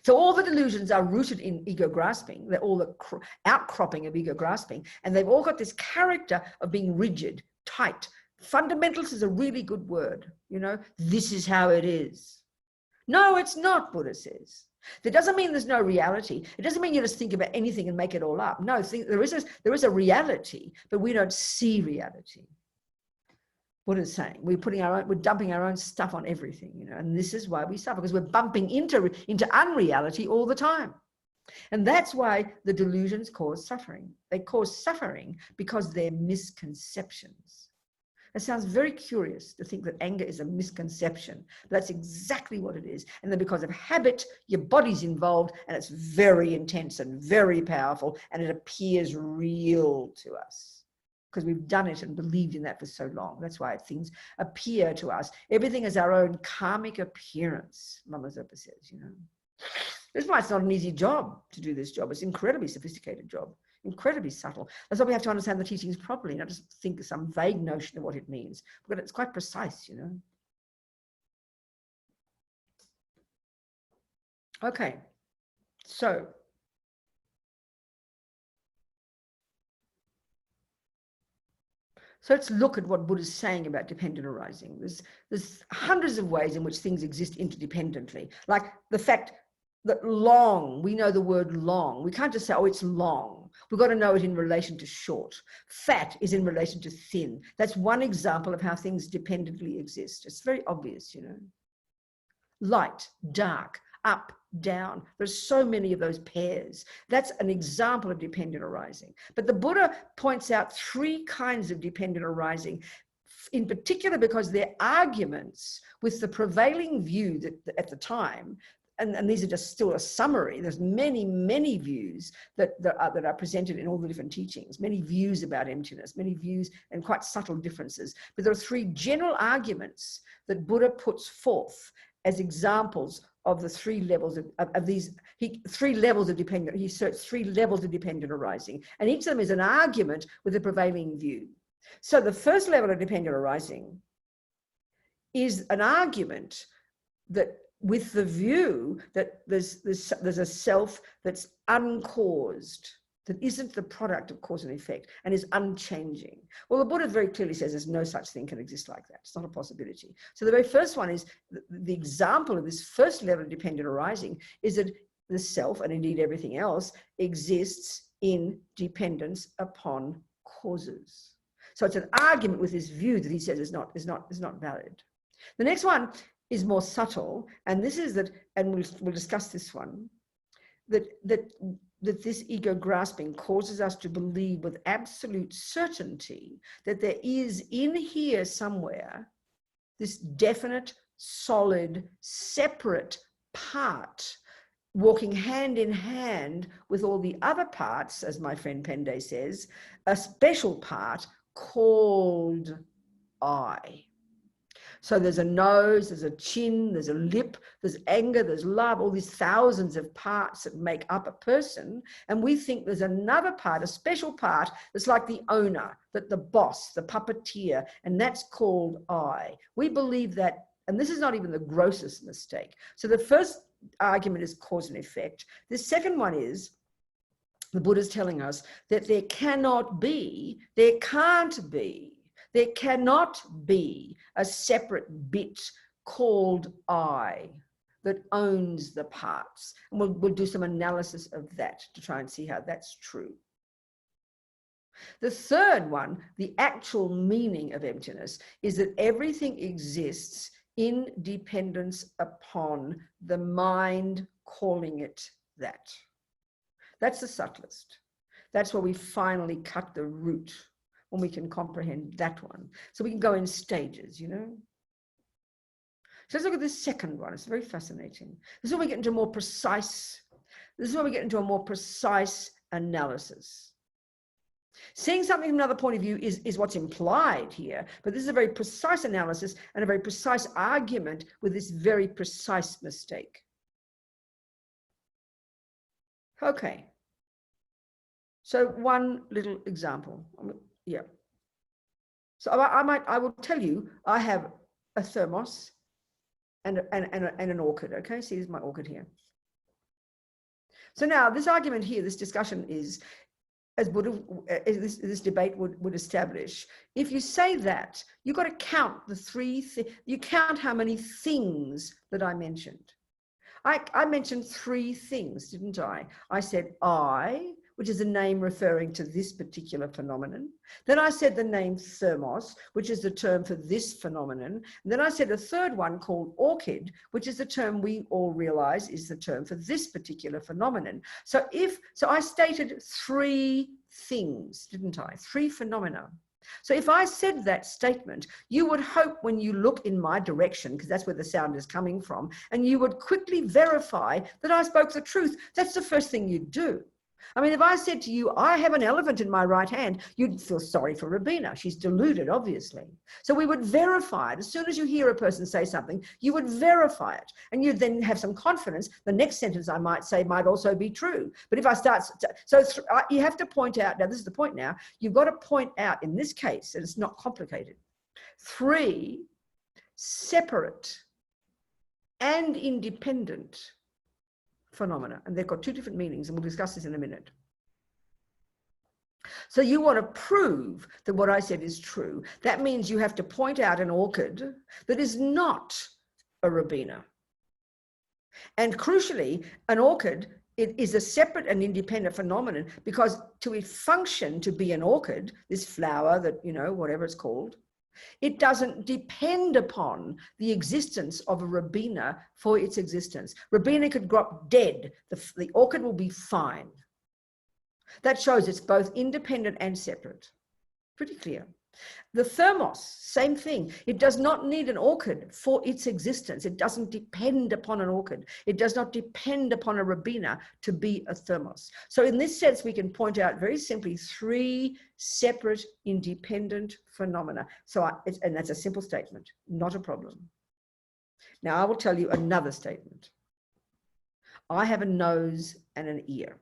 So all the delusions are rooted in ego grasping. They're all the outcropping of ego grasping. And they've all got this character of being rigid, tight. Fundamentals is a really good word. You know, this is how it is. No, it's not, Buddha says. That doesn't mean there's no reality. It doesn't mean you just think about anything and make it all up. No, there is a reality, but we don't see reality. What it's saying, we're dumping our own stuff on everything, you know, and this is why we suffer, because we're bumping into unreality all the time. And that's why the delusions cause suffering. They cause suffering because they're misconceptions. It sounds very curious to think that anger is a misconception, but that's exactly what it is. And then because of habit, your body's involved, and it's very intense and very powerful, and it appears real to us. Because we've done it and believed in that for so long. That's why things appear to us. Everything is our own karmic appearance, Mama Zopa says, you know. That's why it's not an easy job to do this job. It's an incredibly sophisticated job, incredibly subtle. That's why we have to understand the teachings properly, not just think of some vague notion of what it means. But it's quite precise, you know. Okay, so let's look at what Buddha's saying about dependent arising. There's hundreds of ways in which things exist interdependently. Like the fact that long, we know the word long. We can't just say, oh, it's long. We've got to know it in relation to short. Fat is in relation to thin. That's one example of how things dependently exist. It's very obvious, you know. Light, dark, up, down. There's so many of those pairs. That's an example of dependent arising. But the Buddha points out three kinds of dependent arising, in particular because they're arguments with the prevailing view that at the time, and these are just still a summary. There's many, many views that are presented in all the different teachings, many views about emptiness, many views and quite subtle differences. But there are three general arguments that Buddha puts forth as examples of the three levels of these, three levels of dependent, he asserts three levels of dependent arising. And each of them is an argument with the prevailing view. So the first level of dependent arising is an argument that with the view that there's a self that's uncaused, that isn't the product of cause and effect and is unchanging. Well, the Buddha very clearly says there's no such thing can exist like that. It's not a possibility. So the very first one is the example of this first level of dependent arising is that the self, and indeed everything else, exists in dependence upon causes. So it's an argument with this view that he says is not valid. The next one is more subtle, and this is that, and we'll discuss this one, that this ego grasping causes us to believe with absolute certainty that there is in here somewhere this definite, solid, separate part walking hand in hand with all the other parts, as my friend Pende says, a special part called I. So there's a nose, there's a chin, there's a lip, there's anger, there's love, all these thousands of parts that make up a person. And we think there's another part, a special part, that's like the owner, that the boss, the puppeteer, and that's called I. We believe that, and this is not even the grossest mistake. So the first argument is cause and effect. The second one is, the Buddha's telling us that there cannot be a separate bit called I that owns the parts. And we'll do some analysis of that to try and see how that's true. The third one, the actual meaning of emptiness, is that everything exists in dependence upon the mind calling it that. That's the subtlest. That's where we finally cut the root, when we can comprehend that one. So we can go in stages, you know. So let's look at this second one. It's very fascinating. This is where we get into a more precise analysis. Seeing something from another point of view is what's implied here, but this is a very precise analysis and a very precise argument with this very precise mistake. Okay. So one little example. Yeah. So I will tell you, I have a thermos and an orchid. Okay, see, this is my orchid here. So now this argument here, this discussion is, as Buddha, this debate would establish, if you say that, you've got to count you count how many things that I mentioned. I mentioned 3 things, didn't I? I said I, which is a name referring to this particular phenomenon. Then I said the name thermos, which is the term for this phenomenon. And then I said a third one called orchid, which is the term we all realize is the term for this particular phenomenon. So I stated 3 things, didn't I? 3 phenomena. So if I said that statement, you would hope when you look in my direction, because that's where the sound is coming from, and you would quickly verify that I spoke the truth. That's the first thing you'd do. I mean, if I said to you, I have an elephant in my right hand, you'd feel sorry for Robina. She's deluded, obviously. So we would verify it. As soon as you hear a person say something, you would verify it. And you'd then have some confidence. The next sentence I might say might also be true. But if I start, you have to point out, now this is the point now, you've got to point out in this case, and it's not complicated, 3 separate and independent phenomena, and they've got 2 different meanings, and we'll discuss this in a minute. So you want to prove that what I said is true. That means you have to point out an orchid that is not a Robina. And crucially, an orchid, it is a separate and independent phenomenon, because to it function to be an orchid, this flower that, you know, whatever it's called, it doesn't depend upon the existence of a Robina for its existence. Robina could grow up dead. The orchid will be fine. That shows it's both independent and separate. Pretty clear. The thermos, same thing. It does not need an orchid for its existence. It doesn't depend upon an orchid. It does not depend upon a Robina to be a thermos. So in this sense, we can point out very simply 3 separate, independent phenomena. And that's a simple statement, not a problem. Now I will tell you another statement. I have a nose and an ear.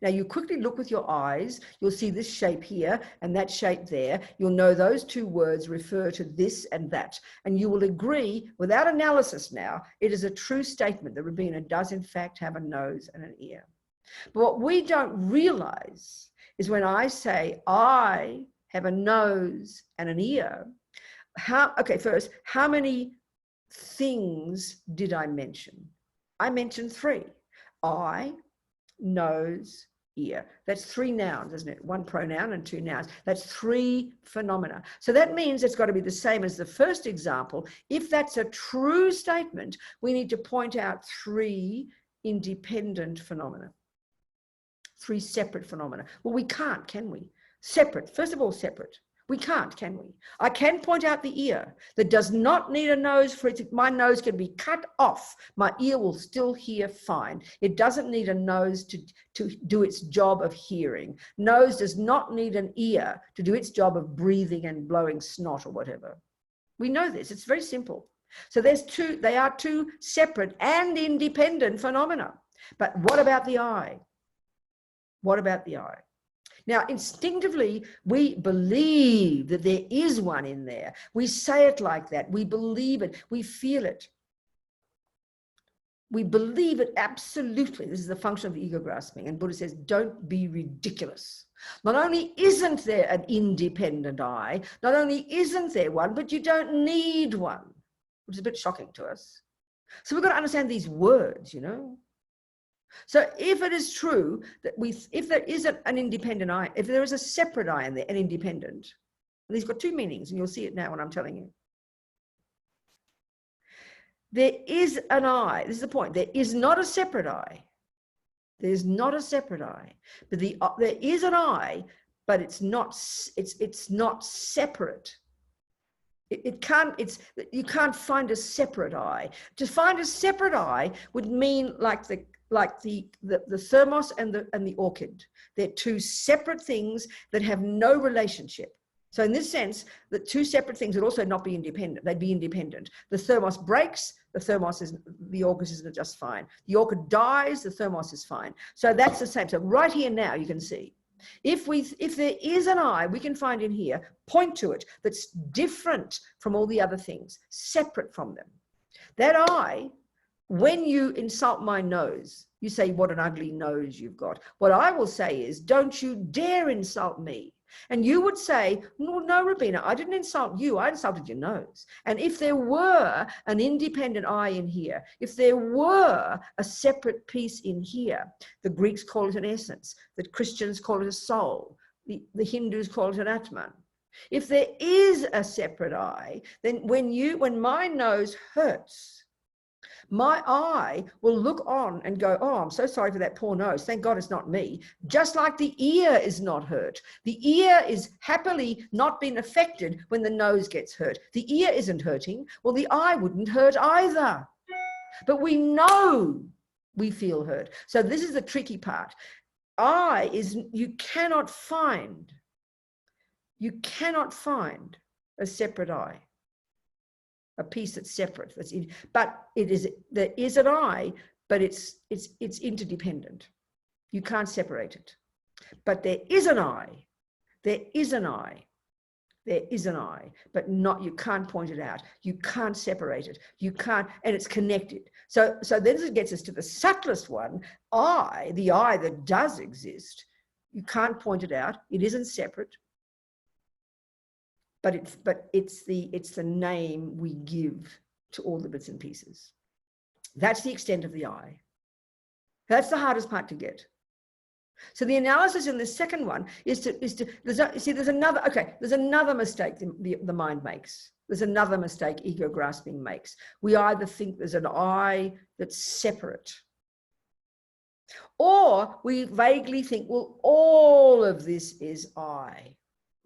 Now you quickly look with your eyes, you'll see this shape here and that shape there. You'll know those 2 words refer to this and that. And you will agree, without analysis now, it is a true statement that Robina does in fact have a nose and an ear. But what we don't realize is when I say I have a nose and an ear, first, how many things did I mention? I mentioned 3. I, nose, ear. That's 3 nouns, isn't it? 1 pronoun and 2 nouns. That's 3 phenomena. So that means it's got to be the same as the first example. If that's a true statement, we need to point out 3 independent phenomena. 3 separate phenomena. Well, we can't, can we? Separate. First of all, separate. We can't, can we? I can point out the ear that does not need a nose for it. My nose can be cut off. My ear will still hear fine. It doesn't need a nose to do its job of hearing. Nose does not need an ear to do its job of breathing and blowing snot or whatever. We know this. It's very simple. So they are two separate and independent phenomena. But what about the I? What about the I? Now, instinctively, we believe that there is one in there. We say it like that. We believe it. We feel it. We believe it absolutely. This is the function of ego grasping. And Buddha says, don't be ridiculous. Not only isn't there an independent I, not only isn't there one, but you don't need one, which is a bit shocking to us. So we've got to understand these words, you know. So if it is true that if there is an independent I, if there is a separate I in there, an independent, and these got two meanings, and you'll see it now when I'm telling you. There is an I. This is the point. There is not a separate I. There's not a separate I. But there is an I, but it's not separate. You can't find a separate I. To find a separate I would mean like the thermos and the orchid. They're two separate things that have no relationship. So in this sense, the two separate things would also not be independent. They'd be independent. The thermos breaks, the orchid is just fine. The orchid dies, the thermos is fine. So that's the same. So right here now you can see, if there is an I, we can find in here, point to it, that's different from all the other things, separate from them. That I, when you insult my nose, you say, what an ugly nose you've got. What I will say is, don't you dare insult me. And you would say, no, Robina, I didn't insult you. I insulted your nose. And if there were an independent I in here, if there were a separate piece in here, the Greeks call it an essence, the Christians call it a soul, the Hindus call it an Atman. If there is a separate I, then when my nose hurts, my eye will look on and go, oh, I'm so sorry for that poor nose. Thank God it's not me. Just like the ear is not hurt. The ear is happily not been affected when the nose gets hurt. The ear isn't hurting. Well, the eye wouldn't hurt either. But we know we feel hurt. So this is the tricky part. You cannot find a separate I. A piece that's separate, there is an I, but it's interdependent. You can't separate it. But there is an I, but you can't point it out. You can't separate it. You can't, and it's connected. So then it gets us to the subtlest one, the I that does exist. You can't point it out. It isn't separate. But it's the name we give to all the bits and pieces. That's the extent of the I. That's the hardest part to get. So the analysis in the second one is there's another mistake the mind makes. There's another mistake ego grasping makes. We either think there's an I that's separate, or we vaguely think, well, all of this is I.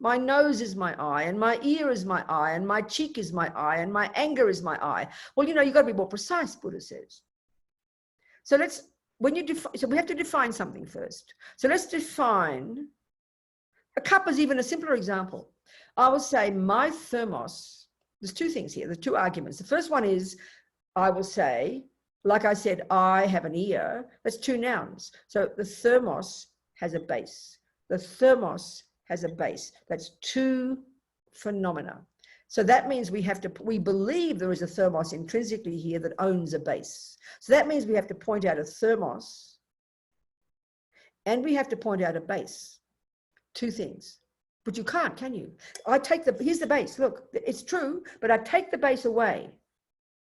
My nose is my I, and my ear is my I, and my cheek is my I, and my anger is my I. Well, you've got to be more precise, Buddha says. So we have to define something first. So let's define, a cup is even a simpler example. I will say my thermos, there's two things here, there's two arguments. The first one is, I will say, like I said, I have an ear, that's two nouns. So the thermos has a base. The thermos has a base. That's two phenomena. So that means we believe there is a thermos intrinsically here that owns a base. So that means we have to point out a thermos and we have to point out a base. Two things. But you can't, can you? Here's the base. Look, it's true, but I take the base away.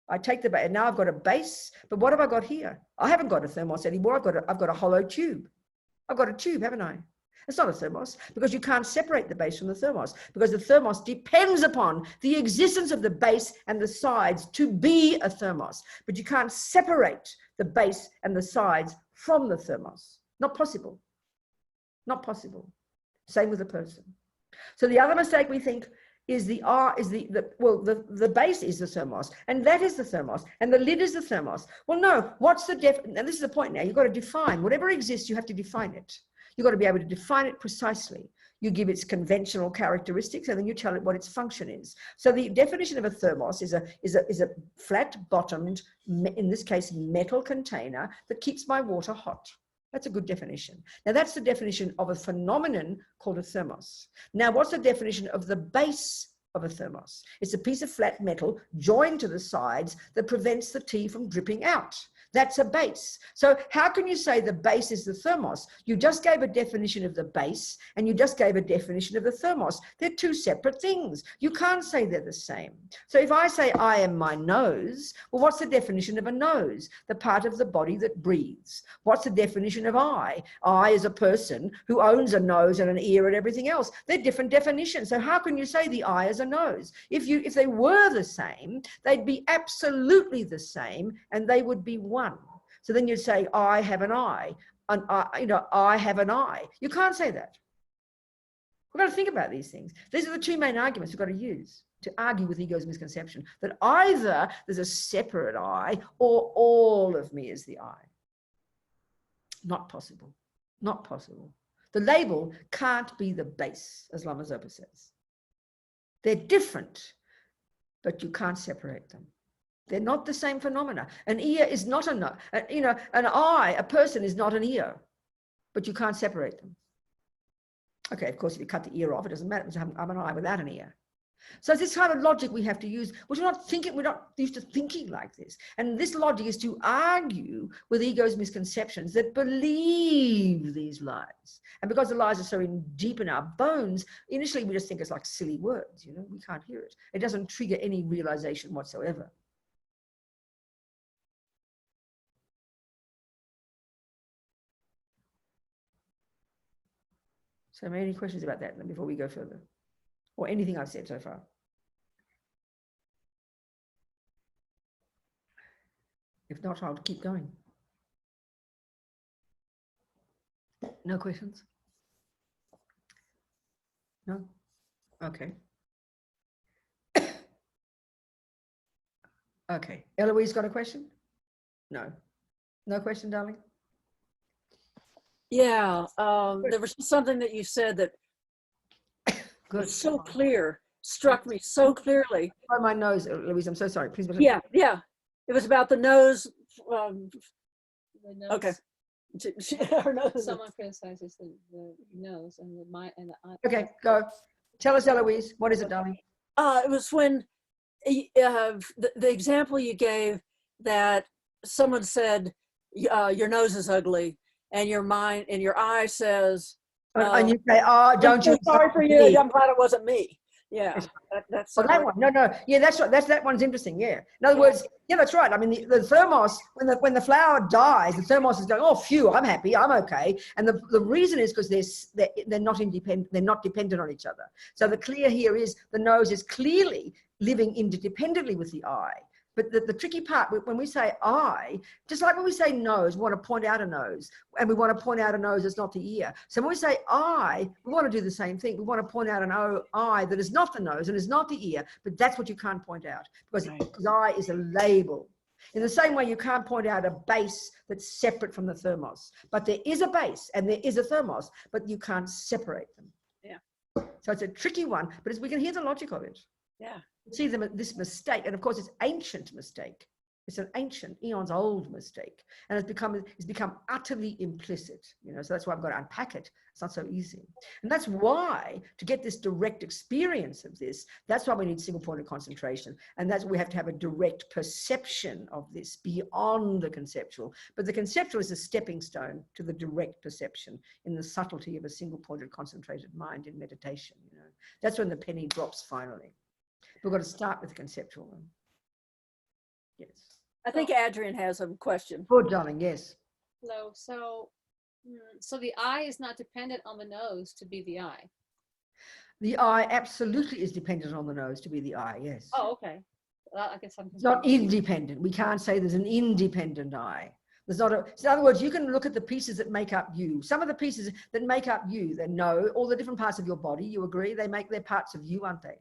I take the base, and now I've got a base, but what have I got here? I haven't got a thermos anymore. I've got a hollow tube. I've got a tube, haven't I? It's not a thermos, because you can't separate the base from the thermos, because the thermos depends upon the existence of the base and the sides to be a thermos. But you can't separate the base and the sides from the thermos. Not possible. Not possible. Same with a person. So the other mistake we think is the base is the thermos, and that is the thermos, and the lid is the thermos. Well, no, and this is the point now, you've got to define, whatever exists, you have to define it. You've got to be able to define it precisely. you give its conventional characteristics, and then you tell it what its function is. So the definition of a thermos is a flat-bottomed, in this case, metal container that keeps my water hot. That's a good definition. Now, that's the definition of a phenomenon called a thermos. Now, what's the definition of the base of a thermos? It's a piece of flat metal joined to the sides that prevents the tea from dripping out. That's a base. So how can you say the base is the thermos? You just gave a definition of the base and you just gave a definition of the thermos. They're two separate things. You can't say they're the same. So if I say I am my nose, well, what's the definition of a nose? The part of the body that breathes. What's the definition of I? I is a person who owns a nose and an ear and everything else. They're different definitions. So how can you say the I is a nose? If they were the same, they'd be absolutely the same and they would be one. So then you'd say, I have an eye, and I have an eye. You can't say that. We've got to think about these things. These are the two main arguments we've got to use to argue with ego's misconception, that either there's a separate I or all of me is the I. Not possible. Not possible. The label can't be the base, as Lama Zopa says. They're different, but you can't separate them. They're not the same phenomena. An ear is not an eye, a person is not an ear, but you can't separate them. Okay, of course, if you cut the ear off, it doesn't matter. I'm an eye without an ear. So it's this kind of logic we have to use, which we're not used to thinking like this. And this logic is to argue with ego's misconceptions that believe these lies. And because the lies are so deep in our bones, initially we just think it's like silly words, we can't hear it. It doesn't trigger any realization whatsoever. So any questions about that before we go further? Or anything I've said so far? If not, I'll keep going. No questions? No? Okay. Okay. Eloise got a question? No. No question, darling? Yeah, there was something that you said that was so clear, struck me so clearly. Oh, my nose, Louise, I'm so sorry. Please. Yeah. It was about the nose. The nose. Okay. Someone criticizes the nose and the mind and the eye. Okay, go. Tell us, Eloise. What is it, darling? It was when the example you gave that someone said your nose is ugly, and your mind and your eye says, and you say, "Oh, don't you?" Sorry for you. I'm glad it wasn't me. Yeah, that's that one. No. Yeah, that's right. That one's interesting. Yeah. In other words, yeah, that's right. I mean, the thermos, when the flower dies, the thermos is going, "Oh, phew, I'm happy, I'm okay." And the reason is because they're not independent. They're not dependent on each other. So the clear here is the nose is clearly living interdependently with the eye. But the tricky part, when we say I, just like when we say nose, we want to point out a nose, and we want to point out a nose that's not the ear. So when we say I, we want to do the same thing. We want to point out an eye that is not the nose and is not the ear, but that's what you can't point out, because I is a label. In the same way, you can't point out a base that's separate from the thermos. But there is a base and there is a thermos, but you can't separate them. Yeah. So it's a tricky one, but we can hear the logic of it. Yeah. See this mistake, and of course it's ancient mistake. It's an ancient, eons old mistake, and it's become utterly implicit. So that's why I've got to unpack it. It's not so easy, and that's why to get this direct experience of this, that's why we need single point of concentration, and that's why we have to have a direct perception of this beyond the conceptual. But the conceptual is a stepping stone to the direct perception in the subtlety of a single pointed concentrated mind in meditation. That's when the penny drops finally. We've got to start with the conceptual one. Yes. I think Adrian has a question. Good, darling, yes. Hello. So the eye is not dependent on the nose to be the eye. The eye absolutely is dependent on the nose to be the eye, yes. Oh, okay. Well, I guess it's not independent. We can't say there's an independent eye. There's not so in other words, you can look at the pieces that make up you. Some of the pieces that make up you, they know all the different parts of your body, you agree? They're parts of you, aren't they?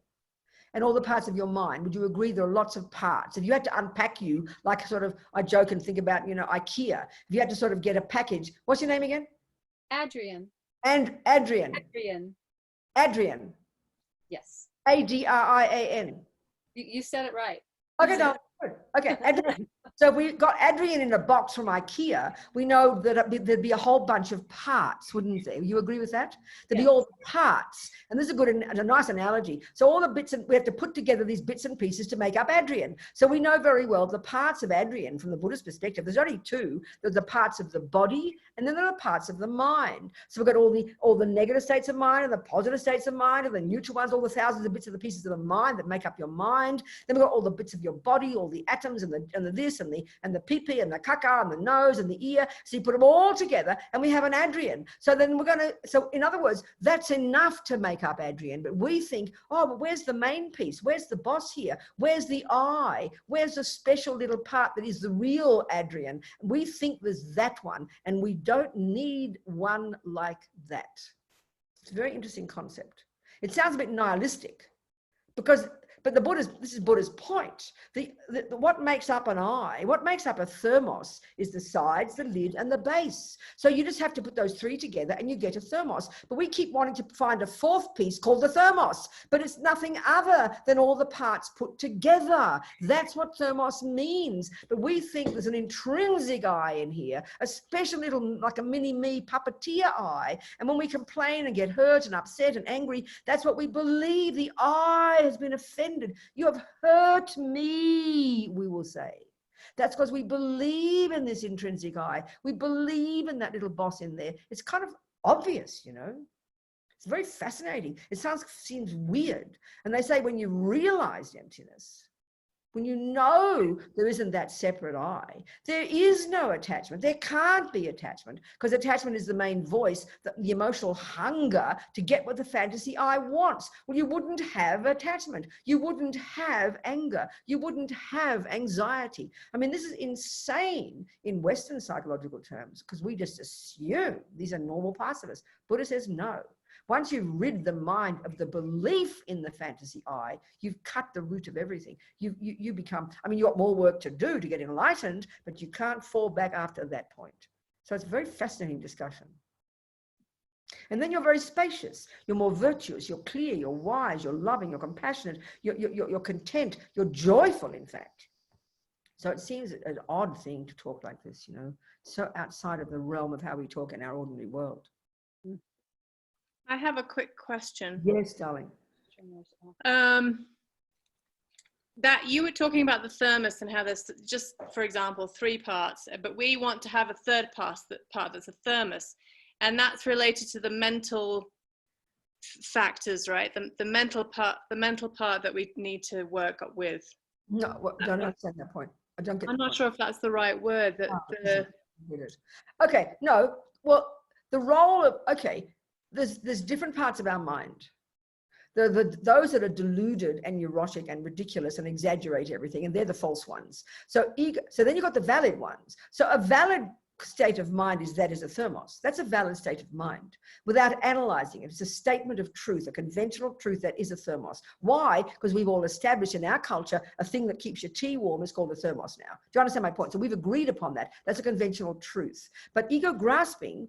And all the parts of your mind, would you agree there are lots of parts? If you had to unpack you, like sort of, I joke and think about, IKEA. If you had to sort of get a package, what's your name again? Adrian. And Adrian. Adrian. Adrian. Yes. Adrian. You said it right. Okay, no, good. Okay, Adrian. So if we got Adrian in a box from IKEA, we know that there'd be a whole bunch of parts, wouldn't there? You agree with that? There'd be all the parts. And this is a nice analogy. So all the bits, and we have to put together these bits and pieces to make up Adrian. So we know very well the parts of Adrian from the Buddhist perspective. There's only two. There's the parts of the body, and then there are parts of the mind. So we've got all the negative states of mind and the positive states of mind and the neutral ones, all the thousands of bits of the pieces of the mind that make up your mind. Then we've got all the bits of your body, all the atoms and the this and the pee and the caca and the nose and the ear. So you put them all together and we have an Adrian. So then so in other words, that's enough to make up Adrian. But we think, oh, but where's the main piece? Where's the boss here? Where's the I? Where's the special little part that is the real Adrian? We think there's that one, and we don't need one like that. It's a very interesting concept. It sounds a bit nihilistic but this is Buddha's point. What makes up an eye, what makes up a thermos is the sides, the lid, and the base. So you just have to put those three together and you get a thermos. But we keep wanting to find a fourth piece called the thermos, but it's nothing other than all the parts put together. That's what thermos means. But we think there's an intrinsic I in here, a special little, like a mini-me puppeteer I. And when we complain and get hurt and upset and angry, that's what we believe. The I has been offended. You have hurt me, we will say. That's because we believe in this intrinsic I. We believe in that little boss in there. It's kind of obvious, you know. It's very fascinating. It seems weird. And they say when you realize emptiness, when you know there isn't that separate I, there is no attachment. There can't be attachment, because attachment is the main voice, the emotional hunger to get what the fantasy I wants. Well, you wouldn't have attachment. You wouldn't have anger. You wouldn't have anxiety. I mean, this is insane in Western psychological terms, because we just assume these are normal parts of us. Buddha says no. Once you've rid the mind of the belief in the fantasy I, you've cut the root of everything. You become, I mean, you've got more work to do to get enlightened, but you can't fall back after that point. So it's a very fascinating discussion. And then you're very spacious. You're more virtuous. You're clear. You're wise. You're loving. You're compassionate. You're content. You're joyful, in fact. So it seems an odd thing to talk like this, you know, so outside of the realm of how we talk in our ordinary world. I have a quick question. Yes, darling. That you were talking about the thermos and how there's just, for example, 3 parts, but we want to have a third part that's a thermos, and that's related to the mental factors, right? The mental part that we need to work with. No, well, don't understand that point. I don't get. I'm not sure if that's the right word. Okay, no. Well, the role of there's different parts of our mind. Those that are deluded and neurotic and ridiculous and exaggerate everything, and they're the false ones. So then you've got the valid ones. So a valid state of mind is a thermos. That's a valid state of mind without analyzing it. It's a statement of truth, a conventional truth that is a thermos. Why? Because we've all established in our culture a thing that keeps your tea warm is called a thermos now. Do you understand my point? So we've agreed upon that. That's a conventional truth. But ego grasping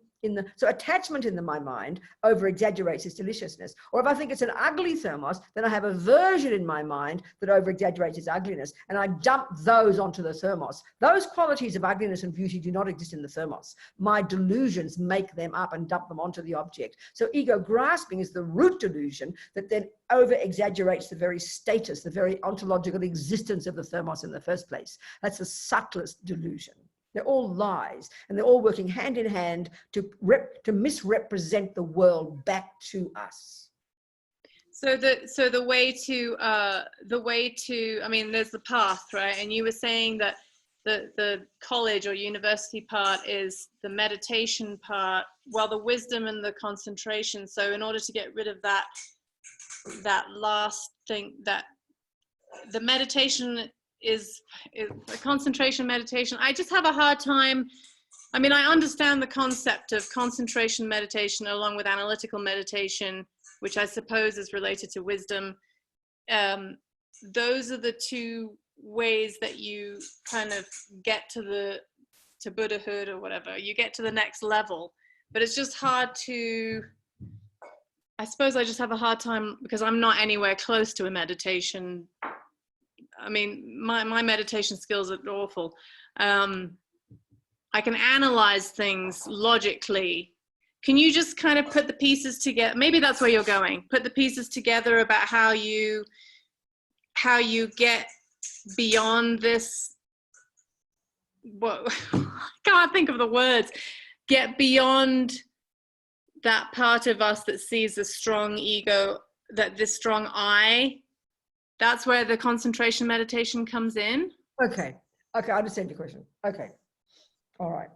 so attachment in my mind over exaggerates its deliciousness. Or if I think it's an ugly thermos, then I have aversion in my mind that over exaggerates its ugliness, and I dump those onto the thermos. Those qualities of ugliness and beauty do not exist in the thermos. My delusions make them up and dump them onto the object. So ego grasping is the root delusion that then over exaggerates the very status, the very ontological existence of the thermos in the first place. That's the subtlest delusion. They're all lies, and they're all working hand in hand to misrepresent the world back to us. So the way to I mean, there's the path, right? And you were saying that the college or university part is the meditation part, while the wisdom and the concentration. So in order to get rid of that last thing, that the meditation is a concentration meditation. I just have a hard time. I mean, I understand the concept of concentration meditation along with analytical meditation, which I suppose is related to wisdom. Those are the 2 ways that you kind of get to Buddhahood or whatever. You get to the next level, but it's just hard to I suppose I just have a hard time because I'm not anywhere close to a meditation. I mean, my meditation skills are awful. I can analyze things logically. Can you just kind of put the pieces together? Maybe that's where you're going. Put the pieces together about how you get beyond this. What I can't think of the words. Get beyond that part of us that sees the strong ego, that this strong I. That's where the concentration meditation comes in. Okay. Okay, I understand your question. Okay. All right.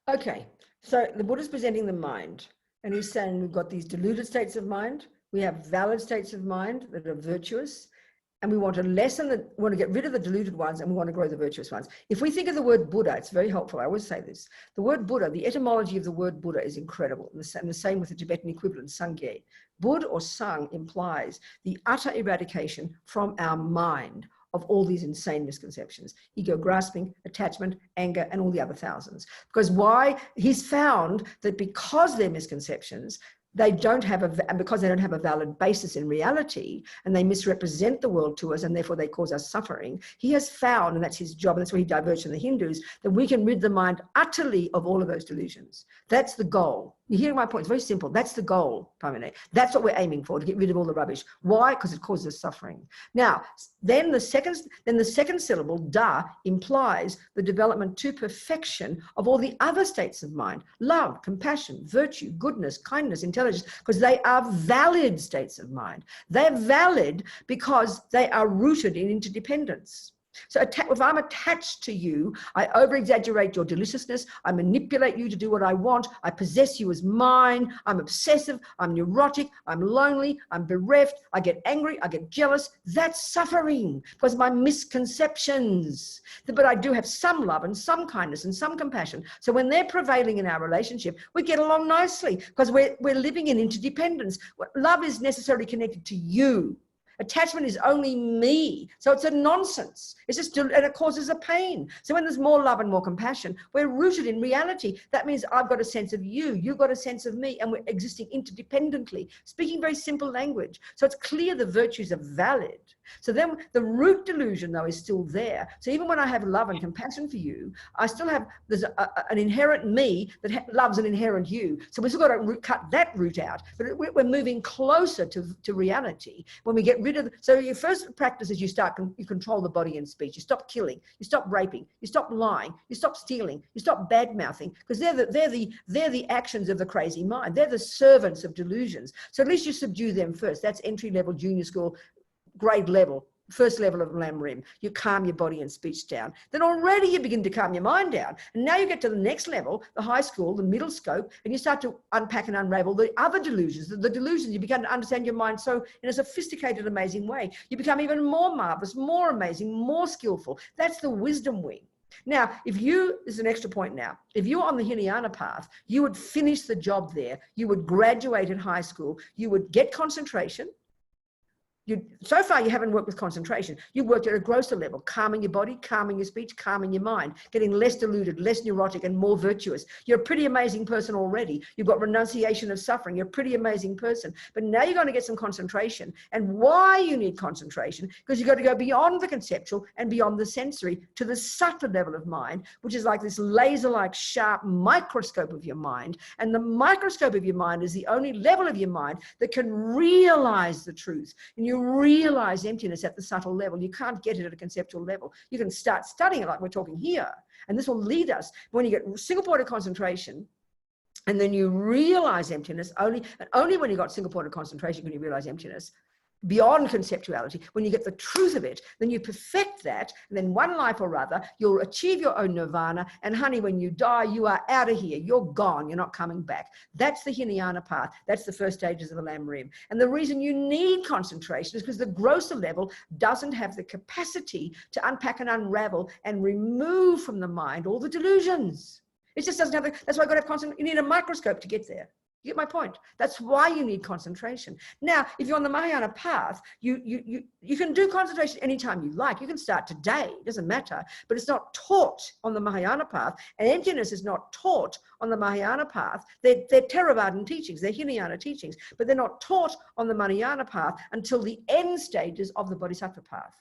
Okay, so the Buddha's presenting the mind, and he's saying we've got these deluded states of mind, we have valid states of mind that are virtuous, and we want to get rid of the deluded ones, and we want to grow the virtuous ones. If we think of the word Buddha, it's very helpful. I always say this. The word Buddha, the etymology of the word Buddha is incredible. And the same with the Tibetan equivalent, Sangye. Bud or Sang implies the utter eradication from our mind of all these insane misconceptions, ego grasping, attachment, anger, and all the other thousands. Because why? He's found that because they're misconceptions, and because they don't have a valid basis in reality, and they misrepresent the world to us, and therefore they cause us suffering, he has found, and that's his job, and that's where he diverged from the Hindus, that we can rid the mind utterly of all of those delusions. That's the goal. You hear my point? It's very simple. That's the goal, Pamine. That's what we're aiming for, to get rid of all the rubbish. Why? Because it causes suffering. Now, then the second syllable, da, implies the development to perfection of all the other states of mind: love, compassion, virtue, goodness, kindness, intelligence, because they are valid states of mind. They're valid because they are rooted in interdependence. So if I'm attached to you, I over-exaggerate your deliciousness, I manipulate you to do what I want, I possess you as mine, I'm obsessive, I'm neurotic, I'm lonely, I'm bereft, I get angry, I get jealous. That's suffering because of my misconceptions. But I do have some love and some kindness and some compassion. So when they're prevailing in our relationship, we get along nicely because we're living in interdependence. Love is necessarily connected to you. Attachment is only me. So it's a nonsense. It's just, and it causes a pain. So when there's more love and more compassion, we're rooted in reality. That means I've got a sense of you, you've got a sense of me, and we're existing interdependently, speaking very simple language. So it's clear the virtues are valid. So then the root delusion, though, is still there. So even when I have love and compassion for you, I still have, there's an inherent me that loves an inherent you. So we've still got to cut that root out. But we're moving closer to reality when we get rid of. So your first practice is you control the body and speech. You stop killing. You stop raping. You stop lying. You stop stealing. You stop bad mouthing, because they're the actions of the crazy mind. They're the servants of delusions. So at least you subdue them first. That's entry level, junior school, grade level, first level of Lam Rim. You calm your body and speech down. Then already you begin to calm your mind down. And now you get to the next level, the high school, the middle scope, and you start to unpack and unravel the other delusions. The delusions, you begin to understand your mind so in a sophisticated, amazing way. You become even more marvelous, more amazing, more skillful. That's the wisdom wing. Now, this is an extra point now, if you're on the Hinayana path, you would finish the job there. You would graduate at high school. You would get concentration. So far, you haven't worked with concentration. You've worked at a grosser level, calming your body, calming your speech, calming your mind, getting less deluded, less neurotic, and more virtuous. You're a pretty amazing person already. You've got renunciation of suffering. You're a pretty amazing person. But now you're going to get some concentration. And why you need concentration? Because you've got to go beyond the conceptual and beyond the sensory to the subtle level of mind, which is like this laser-like sharp microscope of your mind. And the microscope of your mind is the only level of your mind that can realize the truth. And you realize emptiness at the subtle level. You can't get it at a conceptual level. You can start studying it like we're talking here. And this will lead us, when you get single point of concentration, and then you realize emptiness, only when you got single point of concentration can you realize emptiness, beyond conceptuality. When you get the truth of it, then you perfect that, and then one life or other, you'll achieve your own nirvana, and honey, when you die, you are out of here. You're gone. You're not coming back. That's the Hinayana path. That's the first stages of the Lam Rim. And the reason you need concentration is because the grosser level doesn't have the capacity to unpack and unravel and remove from the mind all the delusions. It just doesn't have that's why you've got to have you need a microscope to get there. You get my point? That's why you need concentration. Now, if you're on the Mahayana path, you can do concentration anytime you like. You can start today, it doesn't matter, but it's not taught on the Mahayana path, and emptiness is not taught on the Mahayana path. They're Theravadan teachings, they're Hinayana teachings, but they're not taught on the Mahayana path until the end stages of the Bodhisattva path.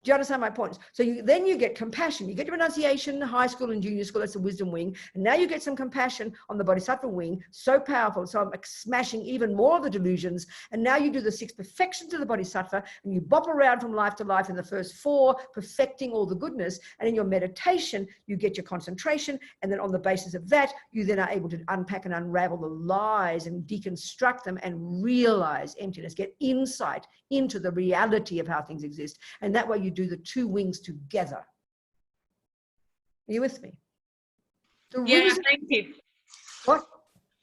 Do you understand my point? So then you get compassion. You get your renunciation in high school and junior school, that's the wisdom wing. And now you get some compassion on the bodhisattva wing, so powerful. So I'm smashing even more of the delusions. And now you do the 6 perfections of the bodhisattva and you bop around from life to life in the first 4, perfecting all the goodness. And in your meditation, you get your concentration. And then on the basis of that, you then are able to unpack and unravel the lies and deconstruct them and realize emptiness, get insight into the reality of how things exist. And that way you do the 2 wings together. Are you with me? Yeah, thank you. What?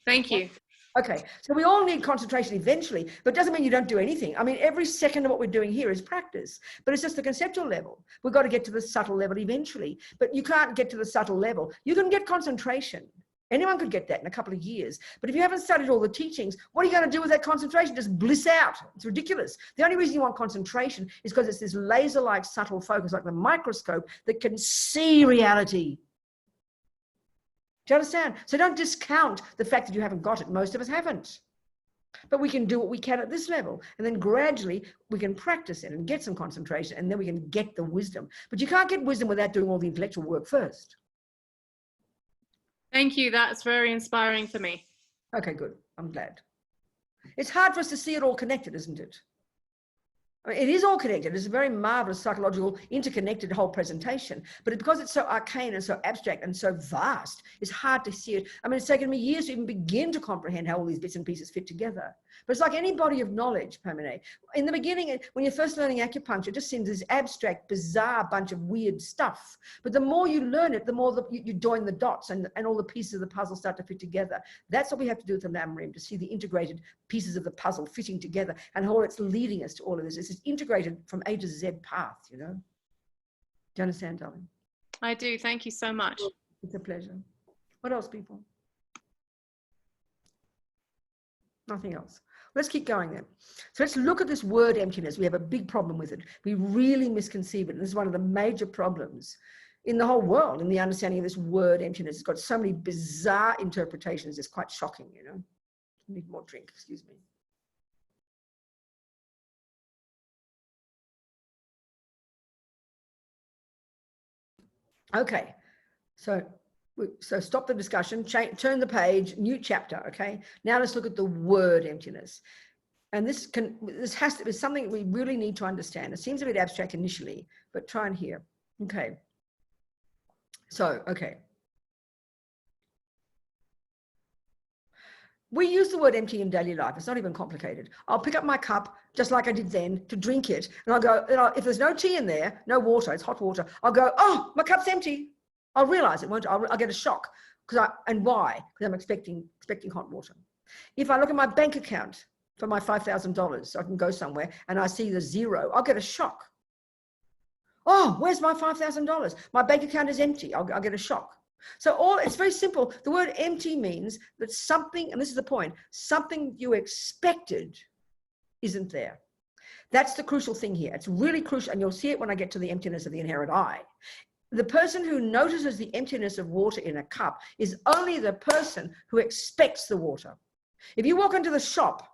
Thank you. Okay, so we all need concentration eventually, but it doesn't mean you don't do anything. I mean, every second of what we're doing here is practice, but it's just the conceptual level. We've got to get to the subtle level eventually, but you can't get to the subtle level. You can get concentration. Anyone could get that in a couple of years. But if you haven't studied all the teachings, what are you going to do with that concentration? Just bliss out. It's ridiculous. The only reason you want concentration is because it's this laser-like subtle focus, like the microscope, that can see reality. Do you understand? So don't discount the fact that you haven't got it. Most of us haven't. But we can do what we can at this level. And then gradually we can practice it and get some concentration, and then we can get the wisdom. But you can't get wisdom without doing all the intellectual work first. Thank you. That's very inspiring for me. Okay, good. I'm glad. It's hard for us to see it all connected, isn't it? I mean, it is all connected. It's a very marvelous psychological interconnected whole presentation, but because it's so arcane and so abstract and so vast, it's hard to see it. I mean, it's taken me years to even begin to comprehend how all these bits and pieces fit together. But it's like any body of knowledge, Pamela. In the beginning, when you're first learning acupuncture, it just seems this abstract, bizarre bunch of weird stuff. But the more you learn it, the more you join the dots and all the pieces of the puzzle start to fit together. That's what we have to do with the Lam-Rim, to see the integrated pieces of the puzzle fitting together and how it's leading us to all of this. It's integrated from A to Z path, you know. Do you understand, darling? I do. Thank you so much. It's a pleasure. What else, people? Nothing else. Let's keep going then. So let's look at this word emptiness. We have a big problem with it. We really misconceive it. And this is one of the major problems in the whole world, in the understanding of this word emptiness. It's got so many bizarre interpretations. It's quite shocking, you know. I need more drink, excuse me. Okay, so stop the discussion, turn the page, new chapter, okay? Now let's look at the word emptiness. And this has to be something we really need to understand. It seems a bit abstract initially, but try and hear. Okay. So, okay. We use the word empty in daily life. It's not even complicated. I'll pick up my cup, just like I did then, to drink it. And I'll go, if there's no tea in there, no water, it's hot water, I'll go, oh, my cup's empty. I'll realize it, won't I? I'll get a shock. And why? Because I'm expecting hot water. If I look at my bank account for my $5,000, so I can go somewhere, and I see the 0, I'll get a shock. Oh, where's my $5,000? My bank account is empty. I'll get a shock. So it's very simple. The word empty means that something, and this is the point, something you expected isn't there. That's the crucial thing here. It's really crucial, and you'll see it when I get to the emptiness of the inherent I. The person who notices the emptiness of water in a cup is only the person who expects the water. If you walk into the shop,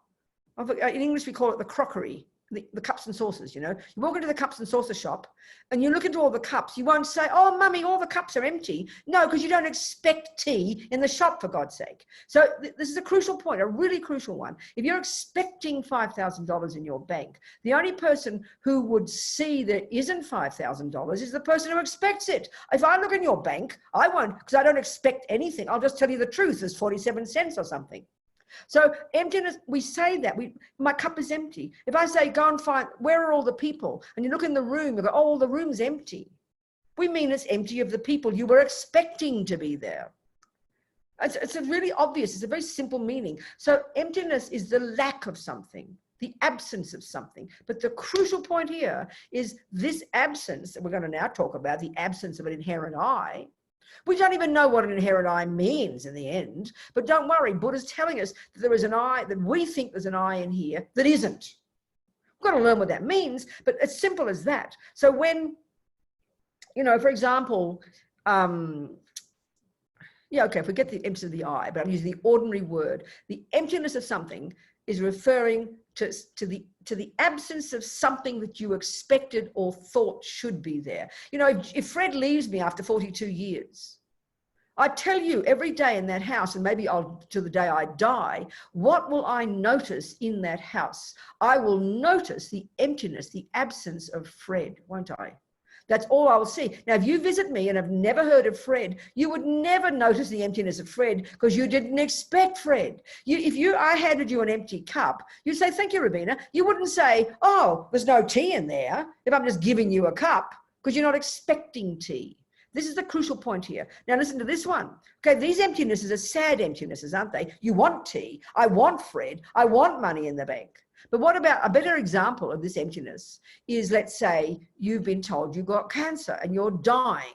in English we call it the crockery, the cups and saucers, you know. You walk into the cups and saucer shop and you look into all the cups, you won't say, oh, mummy, all the cups are empty. No, because you don't expect tea in the shop, for God's sake. So this is a crucial point, a really crucial one. If you're expecting $5,000 in your bank, the only person who would see there isn't $5,000 is the person who expects it. If I look in your bank, I won't, because I don't expect anything. I'll just tell you the truth. There's 47 cents or something. So emptiness, we say that, my cup is empty. If I say, go and find, where are all the people? And you look in the room, you go, oh, the room's empty. We mean it's empty of the people you were expecting to be there. It's a really obvious, it's a very simple meaning. So emptiness is the lack of something, the absence of something. But the crucial point here is this absence, that we're going to now talk about, the absence of an inherent I. We don't even know what an inherent I means in the end, but don't worry, Buddha's telling us that there is an I, that we think there's an I in here that isn't. We've got to learn what that means, but it's simple as that. So when, you know, for example, yeah, okay, forget the emptiness of the I, but I'm using the ordinary word. The emptiness of something is referring to the absence of something that you expected or thought should be there. You know, if Fred leaves me after 42 years, I tell you every day in that house, and maybe to the day I die, what will I notice in that house? I will notice the emptiness, the absence of Fred, won't I? That's all I will see. Now, if you visit me and have never heard of Fred, you would never notice the emptiness of Fred because you didn't expect Fred. If I handed you an empty cup, you'd say, thank you, Robina. You wouldn't say, oh, there's no tea in there if I'm just giving you a cup, because you're not expecting tea. This is the crucial point here. Now, listen to this one. Okay, these emptinesses are sad emptinesses, aren't they? You want tea. I want Fred. I want money in the bank. But what about a better example of this emptiness is, let's say you've been told you've got cancer and you're dying.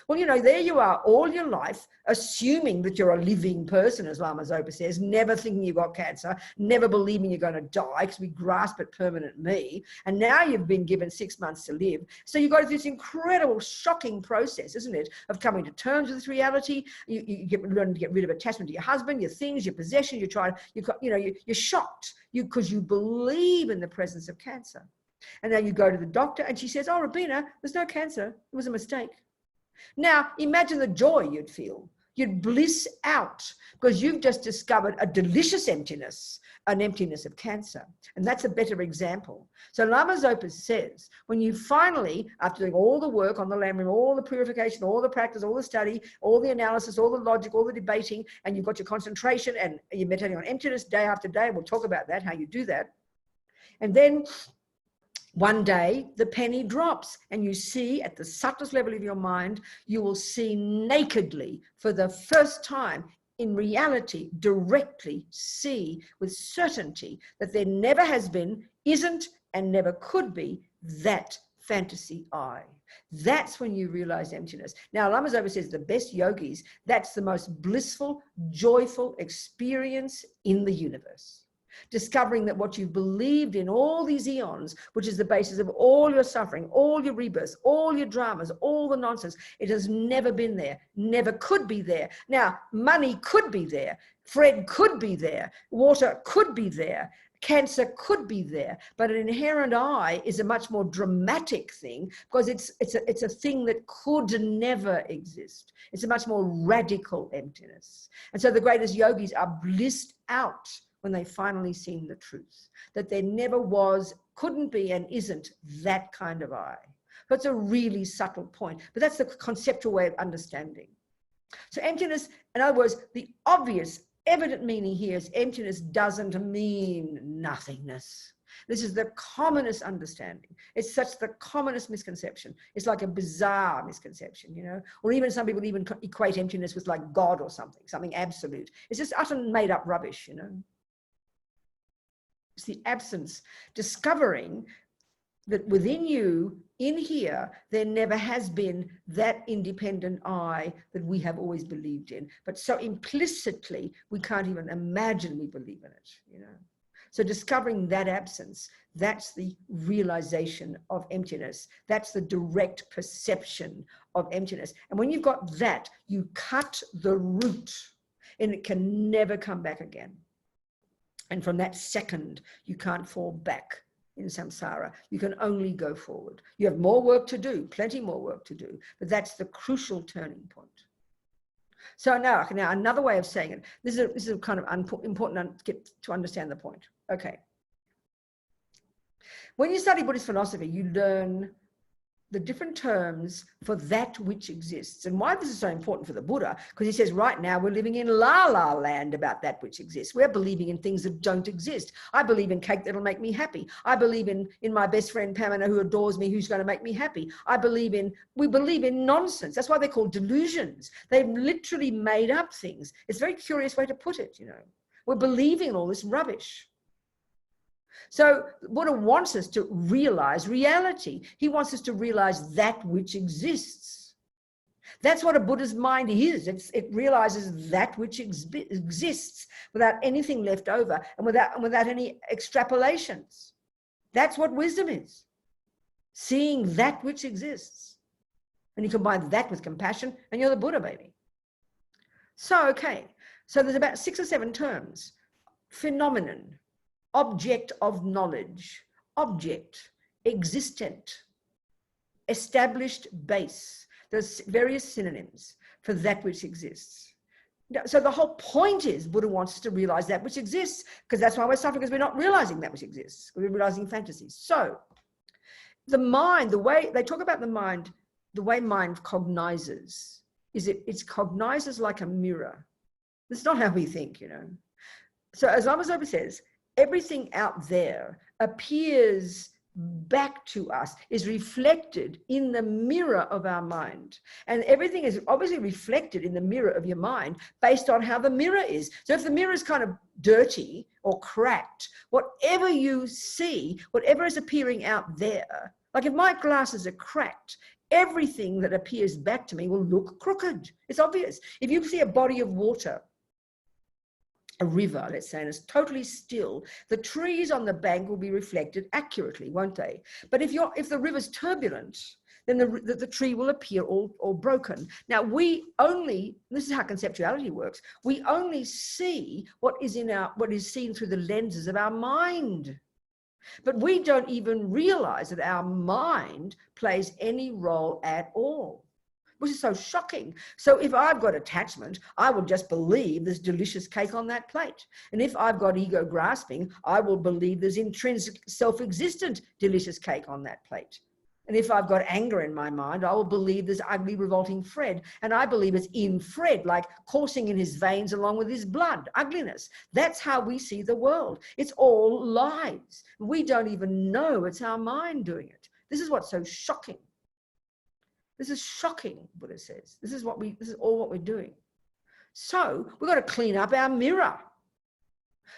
Well, you know, there you are all your life, assuming that you're a living person, as Lama Zopa says, never thinking you've got cancer, never believing you're going to die because we grasp at permanent me. And now you've been given 6 months to live. So you go through this incredible, shocking process, isn't it, of coming to terms with this reality. You learn to get rid of attachment to your husband, your things, your possessions. You're shocked because you believe in the presence of cancer. And then you go to the doctor and she says, oh, Robina, there's no cancer. It was a mistake. Now, imagine the joy you'd feel. You'd bliss out because you've just discovered a delicious emptiness, an emptiness of cancer. And that's a better example. So Lama Zopa says, when you finally, after doing all the work on the land room, all the purification, all the practice, all the study, all the analysis, all the logic, all the debating, and you've got your concentration and you're meditating on emptiness day after day, we'll talk about that, how you do that. And then one day the penny drops and you see at the subtlest level of your mind, you will see nakedly for the first time in reality, directly see with certainty that there never has been, isn't, and never could be that fantasy I. That's when you realize emptiness. Now, Lama Zopa says the best yogis, that's the most blissful, joyful experience in the universe. Discovering that what you've believed in all these eons, which is the basis of all your suffering, all your rebirths, all your dramas, all the nonsense, it has never been there, never could be there. Now, money could be there, Fred could be there, water could be there, cancer could be there, but an inherent I is a much more dramatic thing because it's a thing that could never exist. It's a much more radical emptiness. And so the greatest yogis are blissed out when they finally seen the truth, that there never was, couldn't be, and isn't that kind of I. That's a really subtle point, but that's the conceptual way of understanding. So emptiness, in other words, the obvious, evident meaning here is emptiness doesn't mean nothingness. This is the commonest understanding. It's such the commonest misconception. It's like a bizarre misconception, you know, or even some people even equate emptiness with like God or something absolute. It's just utter made up rubbish, you know. It's the absence, discovering that within you, in here, there never has been that independent I that we have always believed in. But so implicitly, we can't even imagine we believe in it, you know. So discovering that absence, that's the realization of emptiness. That's the direct perception of emptiness. And when you've got that, you cut the root and it can never come back again. And from that second, you can't fall back in samsara. You can only go forward. You have more work to do, plenty more work to do, but that's the crucial turning point. So now another way of saying it, this is kind of important to understand the point. Okay. When you study Buddhist philosophy, you learn the different terms for that which exists. And why this is so important for the Buddha, because he says right now we're living in la-la land about that which exists. We're believing in things that don't exist. I believe in cake that'll make me happy. I believe in my best friend Pamela who adores me, who's going to make me happy. We believe in nonsense. That's why they're called delusions. They've literally made up things. It's a very curious way to put it, you know. We're believing in all this rubbish. So Buddha wants us to realize reality. He wants us to realize that which exists. That's what a Buddha's mind is. It realizes that which exists without anything left over and without any extrapolations. That's what wisdom is. Seeing that which exists. And you combine that with compassion and you're the Buddha, baby. So, okay. So there's about 6 or 7 terms. Phenomenon, object of knowledge, object, existent, established base. There's various synonyms for that which exists. So the whole point is Buddha wants us to realize that which exists, because that's why we're suffering, because we're not realizing that which exists. We're realizing fantasies. So the mind, the way they talk about the way mind cognizes is it cognizes like a mirror. That's not how we think, you know. So as Lama Zopa says, everything out there appears back to us, is reflected in the mirror of our mind. And everything is obviously reflected in the mirror of your mind based on how the mirror is. So if the mirror is kind of dirty or cracked, whatever you see, whatever is appearing out there, like if my glasses are cracked, everything that appears back to me will look crooked. It's obvious. If you see a body of water, a river, let's say, and it's totally still, the trees on the bank will be reflected accurately, won't they? But if the river's turbulent, then the tree will appear all broken. Now, this is how conceptuality works. We only see what is seen through the lenses of our mind. But we don't even realize that our mind plays any role at all, which is so shocking. So if I've got attachment, I will just believe there's delicious cake on that plate. And if I've got ego grasping, I will believe there's intrinsic self-existent delicious cake on that plate. And if I've got anger in my mind, I will believe there's ugly, revolting Fred. And I believe it's in Fred, like coursing in his veins along with his blood, ugliness. That's how we see the world. It's all lies. We don't even know it's our mind doing it. This is what's so shocking. This is shocking, Buddha says. This is all what we're doing. So we've got to clean up our mirror.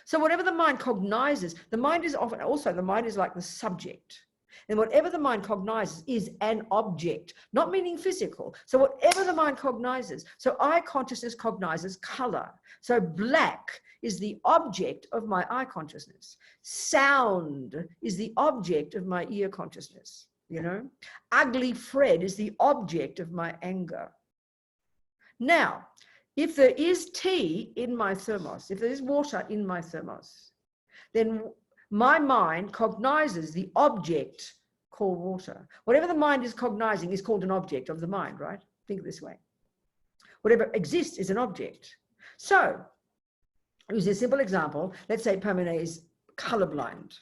So whatever the mind cognizes, the mind is like the subject. And whatever the mind cognizes is an object, not meaning physical. So whatever the mind cognizes, so eye consciousness cognizes color. So black is the object of my eye consciousness. Sound is the object of my ear consciousness. You know, ugly Fred is the object of my anger. Now, if there is tea in my thermos, if there is water in my thermos, then my mind cognizes the object called water. Whatever the mind is cognizing is called an object of the mind, right? Think this way. Whatever exists is an object. So, use a simple example. Let's say Pamela is colorblind.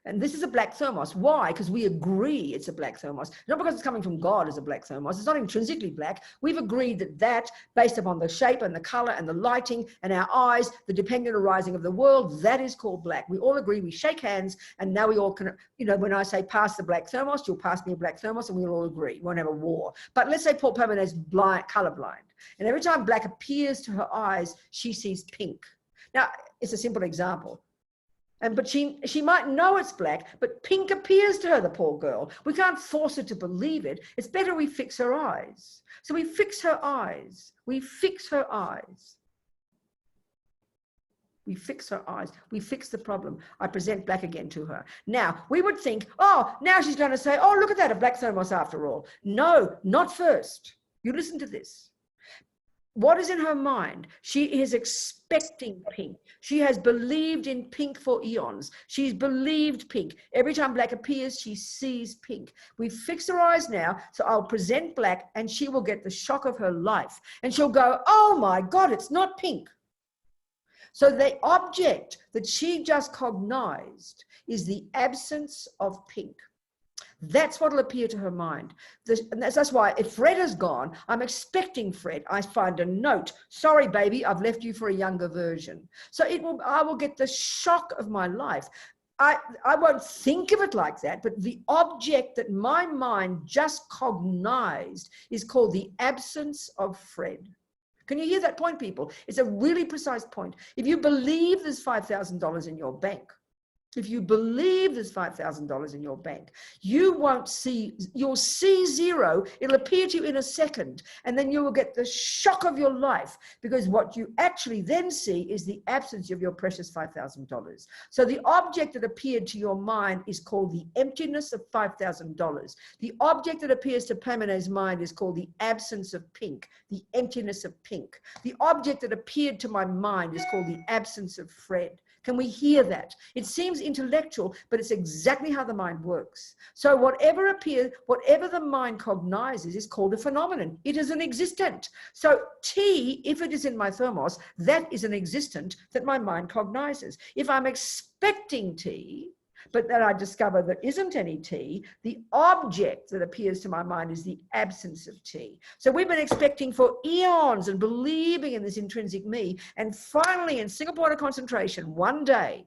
And this is a black thermos. Why? Because we agree it's a black thermos. Not because it's coming from God as a black thermos. It's not intrinsically black. We've agreed that based upon the shape and the color and the lighting and our eyes, the dependent arising of the world, that is called black. We all agree, we shake hands, and now we all can, you know, when I say pass the black thermos, you'll pass me a black thermos and we'll all agree. We won't have a war. But let's say poor Pamela is colorblind. And every time black appears to her eyes, she sees pink. Now, it's a simple example. But she might know it's black, but pink appears to her, the poor girl. We can't force her to believe it. It's better we fix her eyes. So we fix her eyes. We fix her eyes. We fix her eyes. We fix the problem. I present black again to her. Now, we would think, oh, now she's going to say, oh, look at that, a black thermos after all. No, not first. You listen to this. What is in her mind? She is expecting pink. She has believed in pink for eons. She's believed pink. Every time black appears, she sees pink. We fix her eyes now, so I'll present black and she will get the shock of her life. And she'll go, oh my God, it's not pink. So the object that she just cognized is the absence of pink. That's what will appear to her mind. And that's why if Fred is gone, I'm expecting Fred. I find a note. Sorry, baby, I've left you for a younger version. So I will get the shock of my life. I won't think of it like that, but the object that my mind just cognized is called the absence of Fred. Can you hear that point, people? It's a really precise point. If you believe there's $5,000 in your bank, if you believe there's $5,000 in your bank, you'll see zero. It'll appear to you in a second, and then you will get the shock of your life, because what you actually then see is the absence of your precious $5,000. So the object that appeared to your mind is called the emptiness of $5,000. The object that appears to Pamanay's mind is called the absence of pink, the emptiness of pink. The object that appeared to my mind is called the absence of Fred. Can we hear that? It seems intellectual, but it's exactly how the mind works. So whatever appears, whatever the mind cognizes is called a phenomenon. It is an existent. So tea, if it is in my thermos, that is an existent that my mind cognizes. If I'm expecting tea, but that I discover there isn't any tea, the object that appears to my mind is the absence of tea. So we've been expecting for eons and believing in this intrinsic me. And finally, in single point of concentration, one day,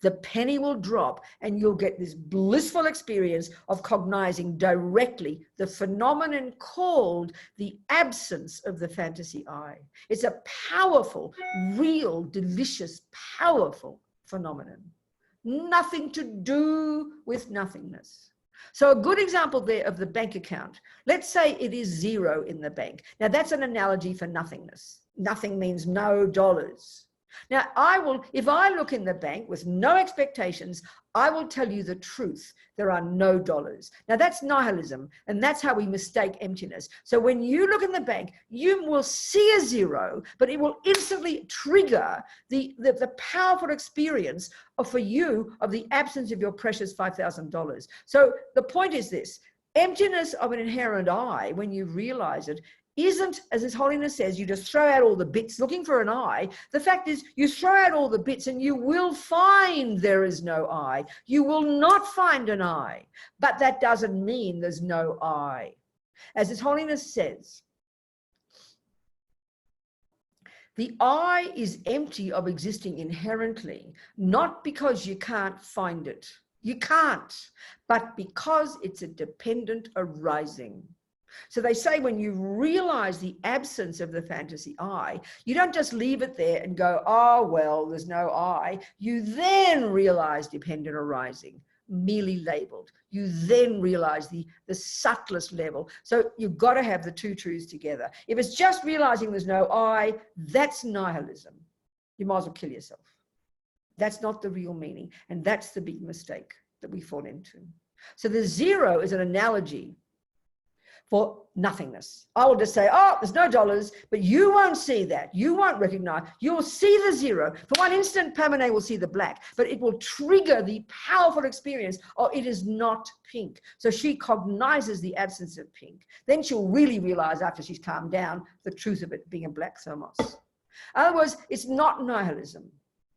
the penny will drop and you'll get this blissful experience of cognizing directly the phenomenon called the absence of the fantasy I. It's a powerful, real, delicious, powerful phenomenon. Nothing to do with nothingness. So a good example there of the bank account. Let's say it is zero in the bank. Now that's an analogy for nothingness. Nothing means no dollars. Now if I look in the bank with no expectations, I will tell you the truth. There are no dollars. Now that's nihilism, and that's how we mistake emptiness. So when you look in the bank, you will see a zero, but it will instantly trigger the powerful experience for you of the absence of your precious $5,000. So the point is this: emptiness of an inherent I, when you realize it, isn't, as His Holiness says, you just throw out all the bits looking for an I. The fact is, you throw out all the bits and you will find there is no I. You will not find an I, but that doesn't mean there's no I. As His Holiness says, the I is empty of existing inherently, not because you can't find it. You can't, but because it's a dependent arising. So they say when you realize the absence of the fantasy I, you don't just leave it there and go, oh, well, there's no I. You then realize dependent arising, merely labeled. You then realize the subtlest level. So you've got to have the two truths together. If it's just realizing there's no I, that's nihilism. You might as well kill yourself. That's not the real meaning. And that's the big mistake that we fall into. So the zero is an analogy for nothingness. I will just say, oh, there's no dollars, but you won't see that. You won't recognize. You'll see the zero. For one instant, Pamanay will see the black, but it will trigger the powerful experience, oh, it is not pink. So she cognizes the absence of pink. Then she'll really realize, after she's calmed down, the truth of it being a black thermos. In other words, it's not nihilism.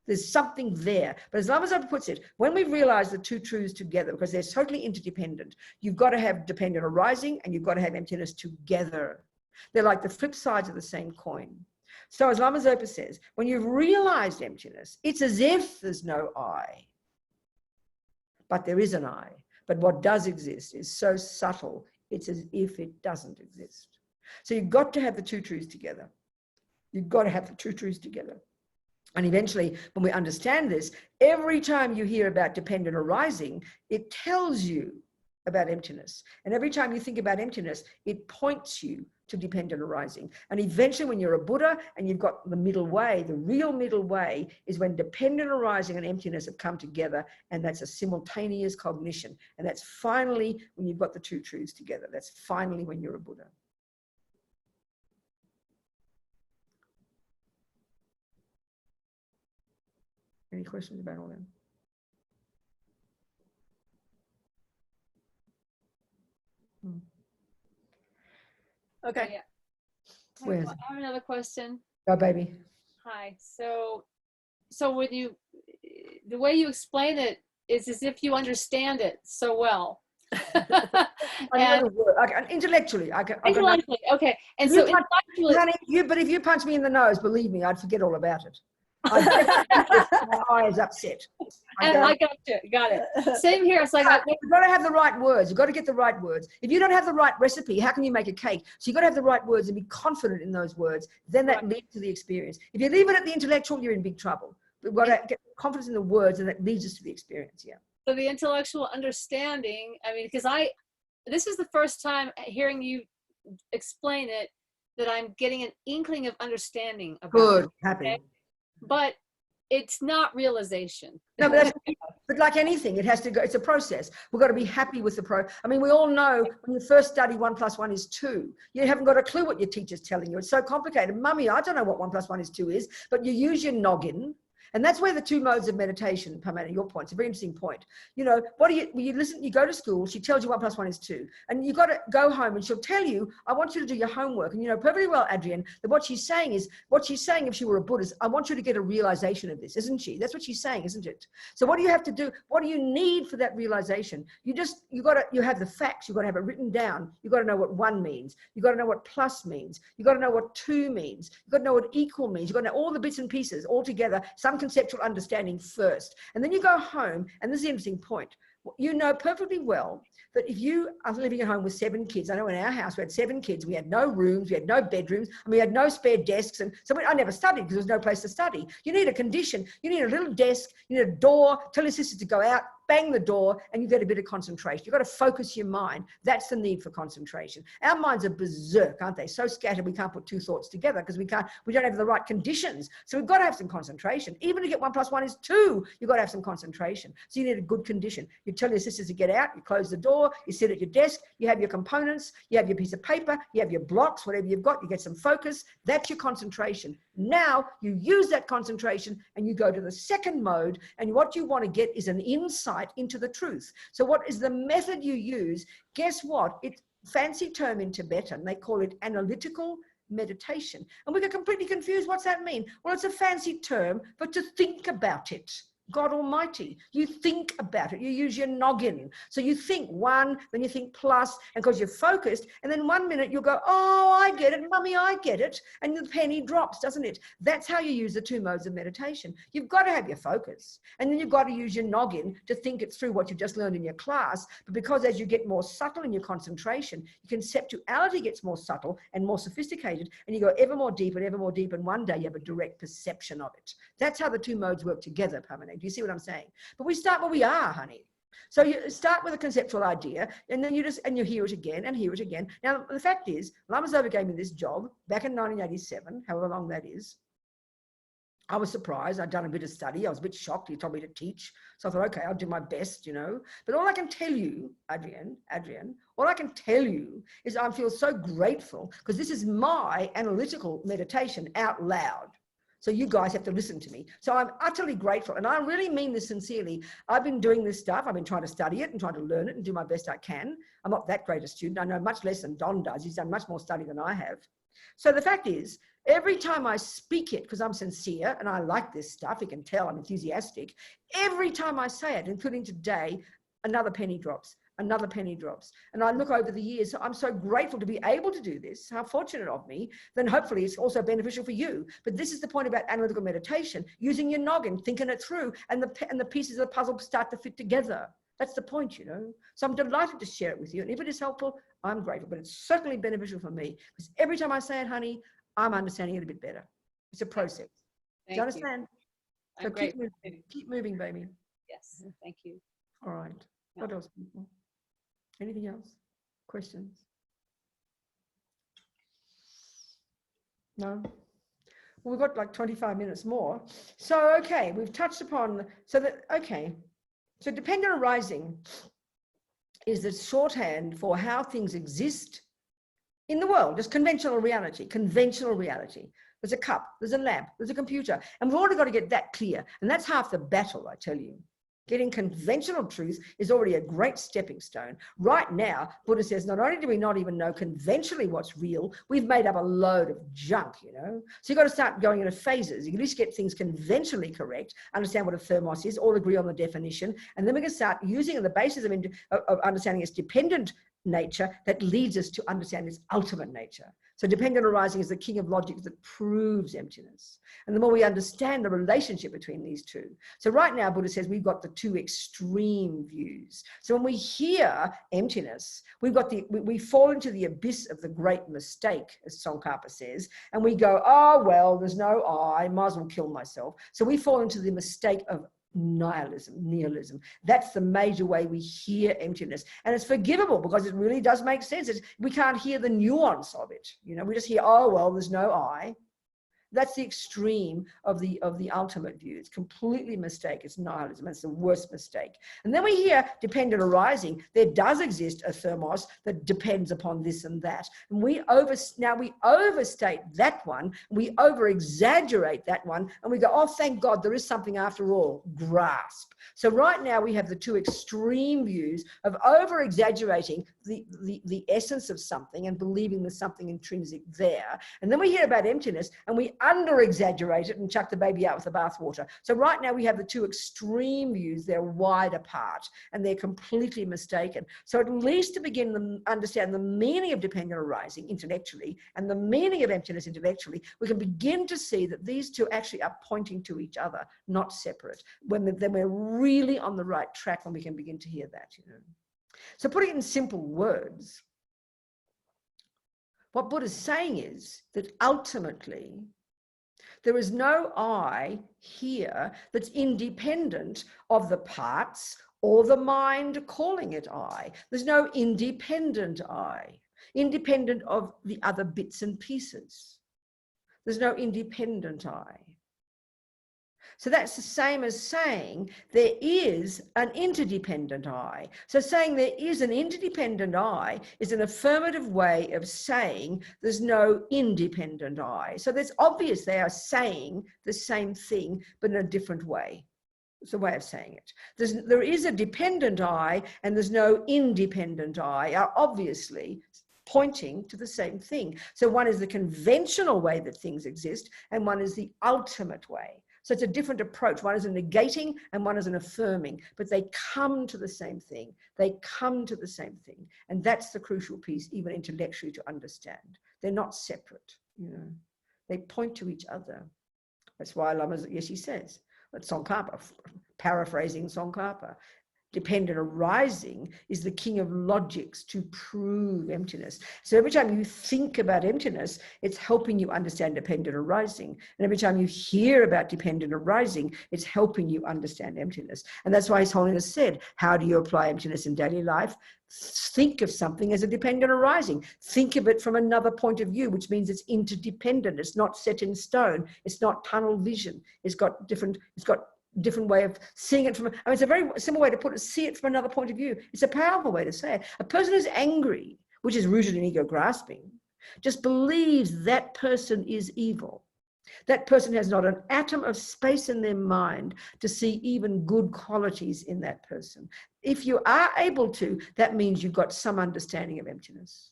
There's something there. But as Lamazopa puts it, when we realize the two truths together, because they're totally interdependent, you've got to have dependent arising and you've got to have emptiness together. They're like the flip sides of the same coin. So as Lamazopa says, when you've realized emptiness, it's as if there's no I. But there is an I. But what does exist is so subtle, it's as if it doesn't exist. So you've got to have the two truths together. You've got to have the two truths together. And eventually, when we understand this, every time you hear about dependent arising, it tells you about emptiness. And every time you think about emptiness, it points you to dependent arising. And eventually, when you're a Buddha and you've got the middle way, the real middle way is when dependent arising and emptiness have come together, and that's a simultaneous cognition. And that's finally when you've got the two truths together. That's finally when you're a Buddha. Any questions about all that? Okay. Yeah. Where is I it? have another question. Go, baby. Hi. So when you, the way you explain it is as if you understand it so well. And Intellectually, intellectually, okay. And so intellectually, honey, but if you punch me in the nose, believe me, I'd forget all about it. My eye is upset. I got it. Same here. It's like you've got to have the right words. You've got to get the right words. If you don't have the right recipe, how can you make a cake? So you've got to have the right words and be confident in those words. Then that leads to the experience. If you leave it at the intellectual, you're in big trouble. We've got to get confidence in the words, and that leads us to the experience. Yeah. So the intellectual understanding, I mean, because this is the first time hearing you explain it that I'm getting an inkling of understanding about Good. it. Happy. Okay? But it's not realization. No, but, but like anything, it has to go. It's a process. We've got to be happy with the I mean, we all know when you first study 1 + 1 is 2. You haven't got a clue what your teacher's telling you. It's so complicated. Mummy, I don't know what 1 + 1 is 2 is, but you use your noggin. And that's where the 2 modes of meditation, Pamela, your point, it's a very interesting point. You know, you listen, you go to school, she tells you 1 + 1 is 2. And you've got to go home and she'll tell you, I want you to do your homework. And you know perfectly well, Adrienne, that what she's saying if she were a Buddhist, I want you to get a realization of this, isn't she? That's what she's saying, isn't it? So what do you have to do? What do you need for that realization? You have the facts, you've got to have it written down. You've got to know what 1 means. You've got to know what plus means. You've got to know what 2 means. You've got to know what equal means. You've got to know all the bits and pieces all together, some conceptual understanding first. And then you go home, and this is the interesting point. You know perfectly well that if you are living at home with 7 kids, I know in our house we had 7 kids, we had no rooms, we had no bedrooms, and we had no spare desks, and so I never studied because there was no place to study. You need a condition, you need a little desk, you need a door, tell your sisters to go out, bang the door, and you get a bit of concentration. You've got to focus your mind. That's the need for concentration. Our minds are berserk, aren't they? So scattered we can't put 2 thoughts together because we don't have the right conditions. So we've got to have some concentration. Even to get 1 + 1 is 2, you've got to have some concentration. So you need a good condition. You tell your sisters to get out, you close the door, you sit at your desk, you have your components, you have your piece of paper, you have your blocks, whatever you've got, you get some focus. That's your concentration. Now you use that concentration and you go to the 2nd mode, and what you want to get is an insight into the truth. So what is the method you use? Guess what? It's fancy term in Tibetan. They call it analytical meditation. And we get completely confused. What's that mean? Well, it's a fancy term for to think about it. God Almighty, you think about it. You use your noggin. So you think 1, then you think plus, and because you're focused, and then 1 minute you'll go, oh, I get it, Mummy, I get it. And the penny drops, doesn't it? That's how you use the 2 modes of meditation. You've got to have your focus. And then you've got to use your noggin to think it through what you've just learned in your class. But because as you get more subtle in your concentration, your conceptuality gets more subtle and more sophisticated, and you go ever more deep, and one day you have a direct perception of it. That's how the 2 modes work together, Pamela. Do you see what I'm saying? But we start where we are, honey. So you start with a conceptual idea, and then you hear it again and hear it again. Now, the fact is, Lama Zopa gave me this job back in 1987, however long that is. I was surprised. I'd done a bit of study. I was a bit shocked. He told me to teach. So I thought, okay, I'll do my best, you know. But all I can tell you, Adrienne, all I can tell you is I feel so grateful because this is my analytical meditation out loud. So you guys have to listen to me. So I'm utterly grateful. And I really mean this sincerely. I've been doing this stuff. I've been trying to study it and trying to learn it and do my best I can. I'm not that great a student. I know much less than Don does. He's done much more study than I have. So the fact is, every time I speak it, because I'm sincere and I like this stuff, you can tell I'm enthusiastic. Every time I say it, including today, another penny drops. Another penny drops. And I look over the years, so I'm so grateful to be able to do this. How fortunate of me. Then hopefully it's also beneficial for you. But this is the point about analytical meditation, using your noggin, thinking it through, and the pieces of the puzzle start to fit together. That's the point, you know. So I'm delighted to share it with you. And if it is helpful, I'm grateful. But it's certainly beneficial for me. Because every time I say it, honey, I'm understanding it a bit better. It's a process. Do you understand? So keep moving, baby. Yes, thank you. All right. Yeah. What else, people? Anything else? Questions? No? Well, we've got like 25 minutes more. So, okay, we've touched upon, so dependent arising is the shorthand for how things exist in the world, just conventional reality, There's a cup, there's a lamp, there's a computer, and we've already got to get that clear. And that's half the battle, I tell you. Getting conventional truth is already a great stepping stone. Right now, Buddha says, not only do we not even know conventionally what's real, we've made up a load of junk, you know. So you've got to start going into phases. You can at least get things conventionally correct, understand what a thermos is, all agree on the definition, and then we can start using the basis of understanding its dependent nature that leads us to understand its ultimate nature. So dependent arising is the king of logic that proves emptiness. And the more we understand the relationship between these two. So right now, Buddha says we've got the two extreme views. So when we hear emptiness, we fall into the abyss of the great mistake, as Tsongkhapa says, and we go, oh, well, there's no I, might as well kill myself. So we fall into the mistake of nihilism. That's the major way we hear emptiness. And it's forgivable because it really does make sense. We can't hear the nuance of it. We just hear, oh, well, there's no I. That's the extreme of the ultimate view. It's completely mistake. It's nihilism. It's the worst mistake. And then we hear dependent arising. There does exist a thermos that depends upon this and that. And we overstate that one. We over-exaggerate that one. And we go, oh, thank God, there is something after all. Grasp. So right now we have the two extreme views of over-exaggerating the essence of something and believing there's something intrinsic there. And then we hear about emptiness and we under-exaggerate it and chuck the baby out with the bathwater. So right now we have the two extreme views. They're wide apart and they're completely mistaken. So at least to begin to understand the meaning of dependent arising intellectually and the meaning of emptiness intellectually, we can begin to see that these two actually are pointing to each other, not separate. Then we're really on the right track when we can begin to hear that. So putting it in simple words, what Buddha's saying is that ultimately there is no I here that's independent of the parts or the mind calling it I. There's no independent I, independent of the other bits and pieces. There's no independent I. So that's the same as saying there is an interdependent I. So saying there is an interdependent I is an affirmative way of saying there's no independent I. So it's obvious they are saying the same thing, but in a different way. It's a way of saying it. There is a dependent I and there's no independent I are obviously pointing to the same thing. So one is the conventional way that things exist and one is the ultimate way. So it's a different approach. One is a negating and one is an affirming, but they come to the same thing. They come to the same thing. And that's the crucial piece, even intellectually, to understand. They're not separate, They point to each other. That's why Lama Yeshe says, that Tsongkhapa, paraphrasing Tsongkhapa, dependent arising is the king of logics to prove emptiness. So every time you think about emptiness, it's helping you understand dependent arising. And every time you hear about dependent arising, it's helping you understand emptiness. And that's why His Holiness said, how do you apply emptiness in daily life? Think of something as a dependent arising. Think of it from another point of view, which means it's interdependent. It's not set in stone. It's not tunnel vision. It's got different way of seeing it from, it's a very simple way to put it, see it from another point of view. It's a powerful way to say it. A person who's angry, which is rooted in ego grasping, just believes that person is evil. That person has not an atom of space in their mind to see even good qualities in that person. If you are able to, that means you've got some understanding of emptiness.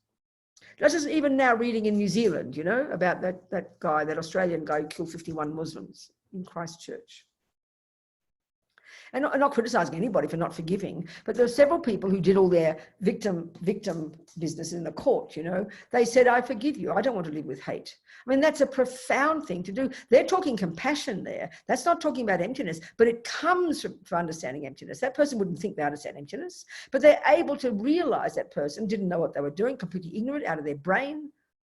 Just even now reading in New Zealand, about that guy, that Australian guy who killed 51 Muslims in Christchurch. And not criticizing anybody for not forgiving, but there are several people who did all their victim business in the court, They said, I forgive you. I don't want to live with hate. I mean, that's a profound thing to do. They're talking compassion there. That's not talking about emptiness, but it comes from understanding emptiness. That person wouldn't think they understand emptiness, but they're able to realize that person didn't know what they were doing, completely ignorant, out of their brain,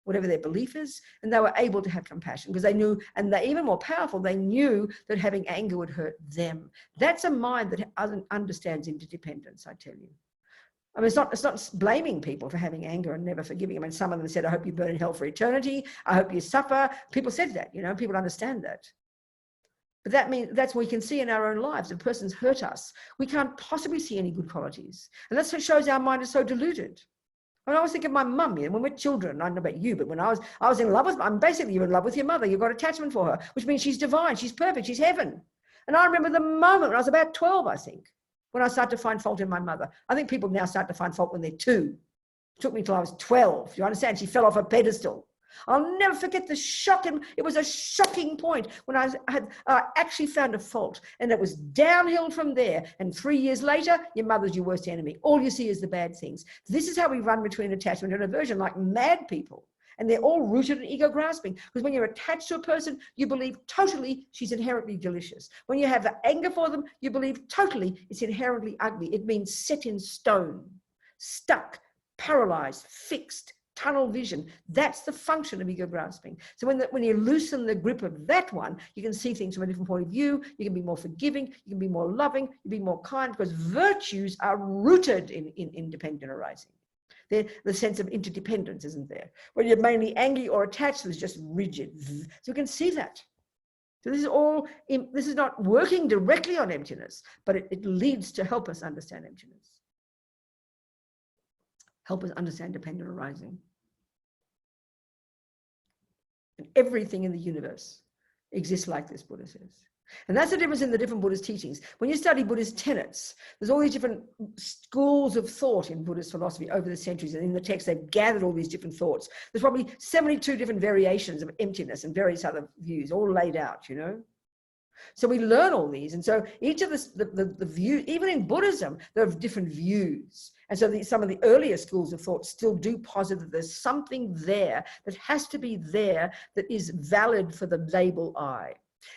whatever their belief is, and they were able to have compassion because they knew, and they're even more powerful, they knew that having anger would hurt them. That's a mind that understands interdependence, I tell you. I mean, it's not blaming people for having anger and never forgiving. I mean, some of them said, I hope you burn in hell for eternity. I hope you suffer. People said that, people understand that. But that's what we can see in our own lives. If a person's hurt us, we can't possibly see any good qualities. And that's what shows our mind is so deluded. I always think of my mum, when we're children, I don't know about you, but when I was in love with, you're in love with your mother, you've got attachment for her, which means she's divine, she's perfect, she's heaven. And I remember the moment when I was about 12, I think, when I started to find fault in my mother. I think people now start to find fault when they're 2. It took me till I was 12, you understand? She fell off a pedestal. I'll never forget the shock. It was a shocking point when I actually found a fault, and it was downhill from there. And 3 years later, your mother's your worst enemy. All you see is the bad things. This is how we run between attachment and aversion, like mad people. And they're all rooted in ego grasping. Because when you're attached to a person, you believe totally she's inherently delicious. When you have the anger for them, you believe totally it's inherently ugly. It means set in stone, stuck, paralyzed, fixed, tunnel vision. That's the function of ego grasping. So when you loosen the grip of that one, you can see things from a different point of view. You can be more forgiving. You can be more loving. You can be more kind, because virtues are rooted in independent arising. The sense of interdependence isn't there. When you're mainly angry or attached, it's just rigid. So you can see that. So this is not working directly on emptiness, but it leads to help us understand emptiness. Help us understand dependent arising. And everything in the universe exists like this, Buddha says. And that's the difference in the different Buddhist teachings. When you study Buddhist tenets, there's all these different schools of thought in Buddhist philosophy over the centuries. And in the text, they've gathered all these different thoughts. There's probably 72 different variations of emptiness and various other views, all laid out, you know. So we learn all these. And so each of the views, even in Buddhism, there are different views. And so some of the earlier schools of thought still do posit that there's something there that has to be there that is valid for the label I.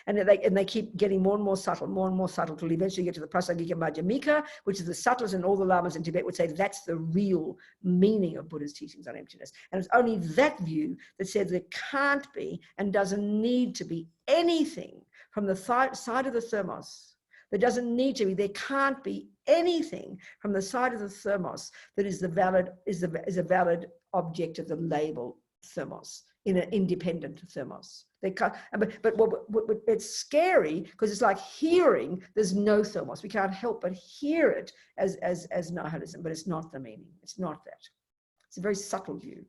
And they keep getting more and more subtle till eventually get to the Prasangika Madhyamika, which is the subtlest, and all the lamas in Tibet would say that's the real meaning of Buddha's teachings on emptiness. And it's only that view that says there can't be and doesn't need to be anything from the side of the thermos. There doesn't need to be, there can't be anything from the side of the thermos that is a valid object of the label thermos, in an independent thermos. They can't, but it's scary because it's like hearing there's no thermos. We can't help but hear it as nihilism, but it's not the meaning. It's not that. It's a very subtle view.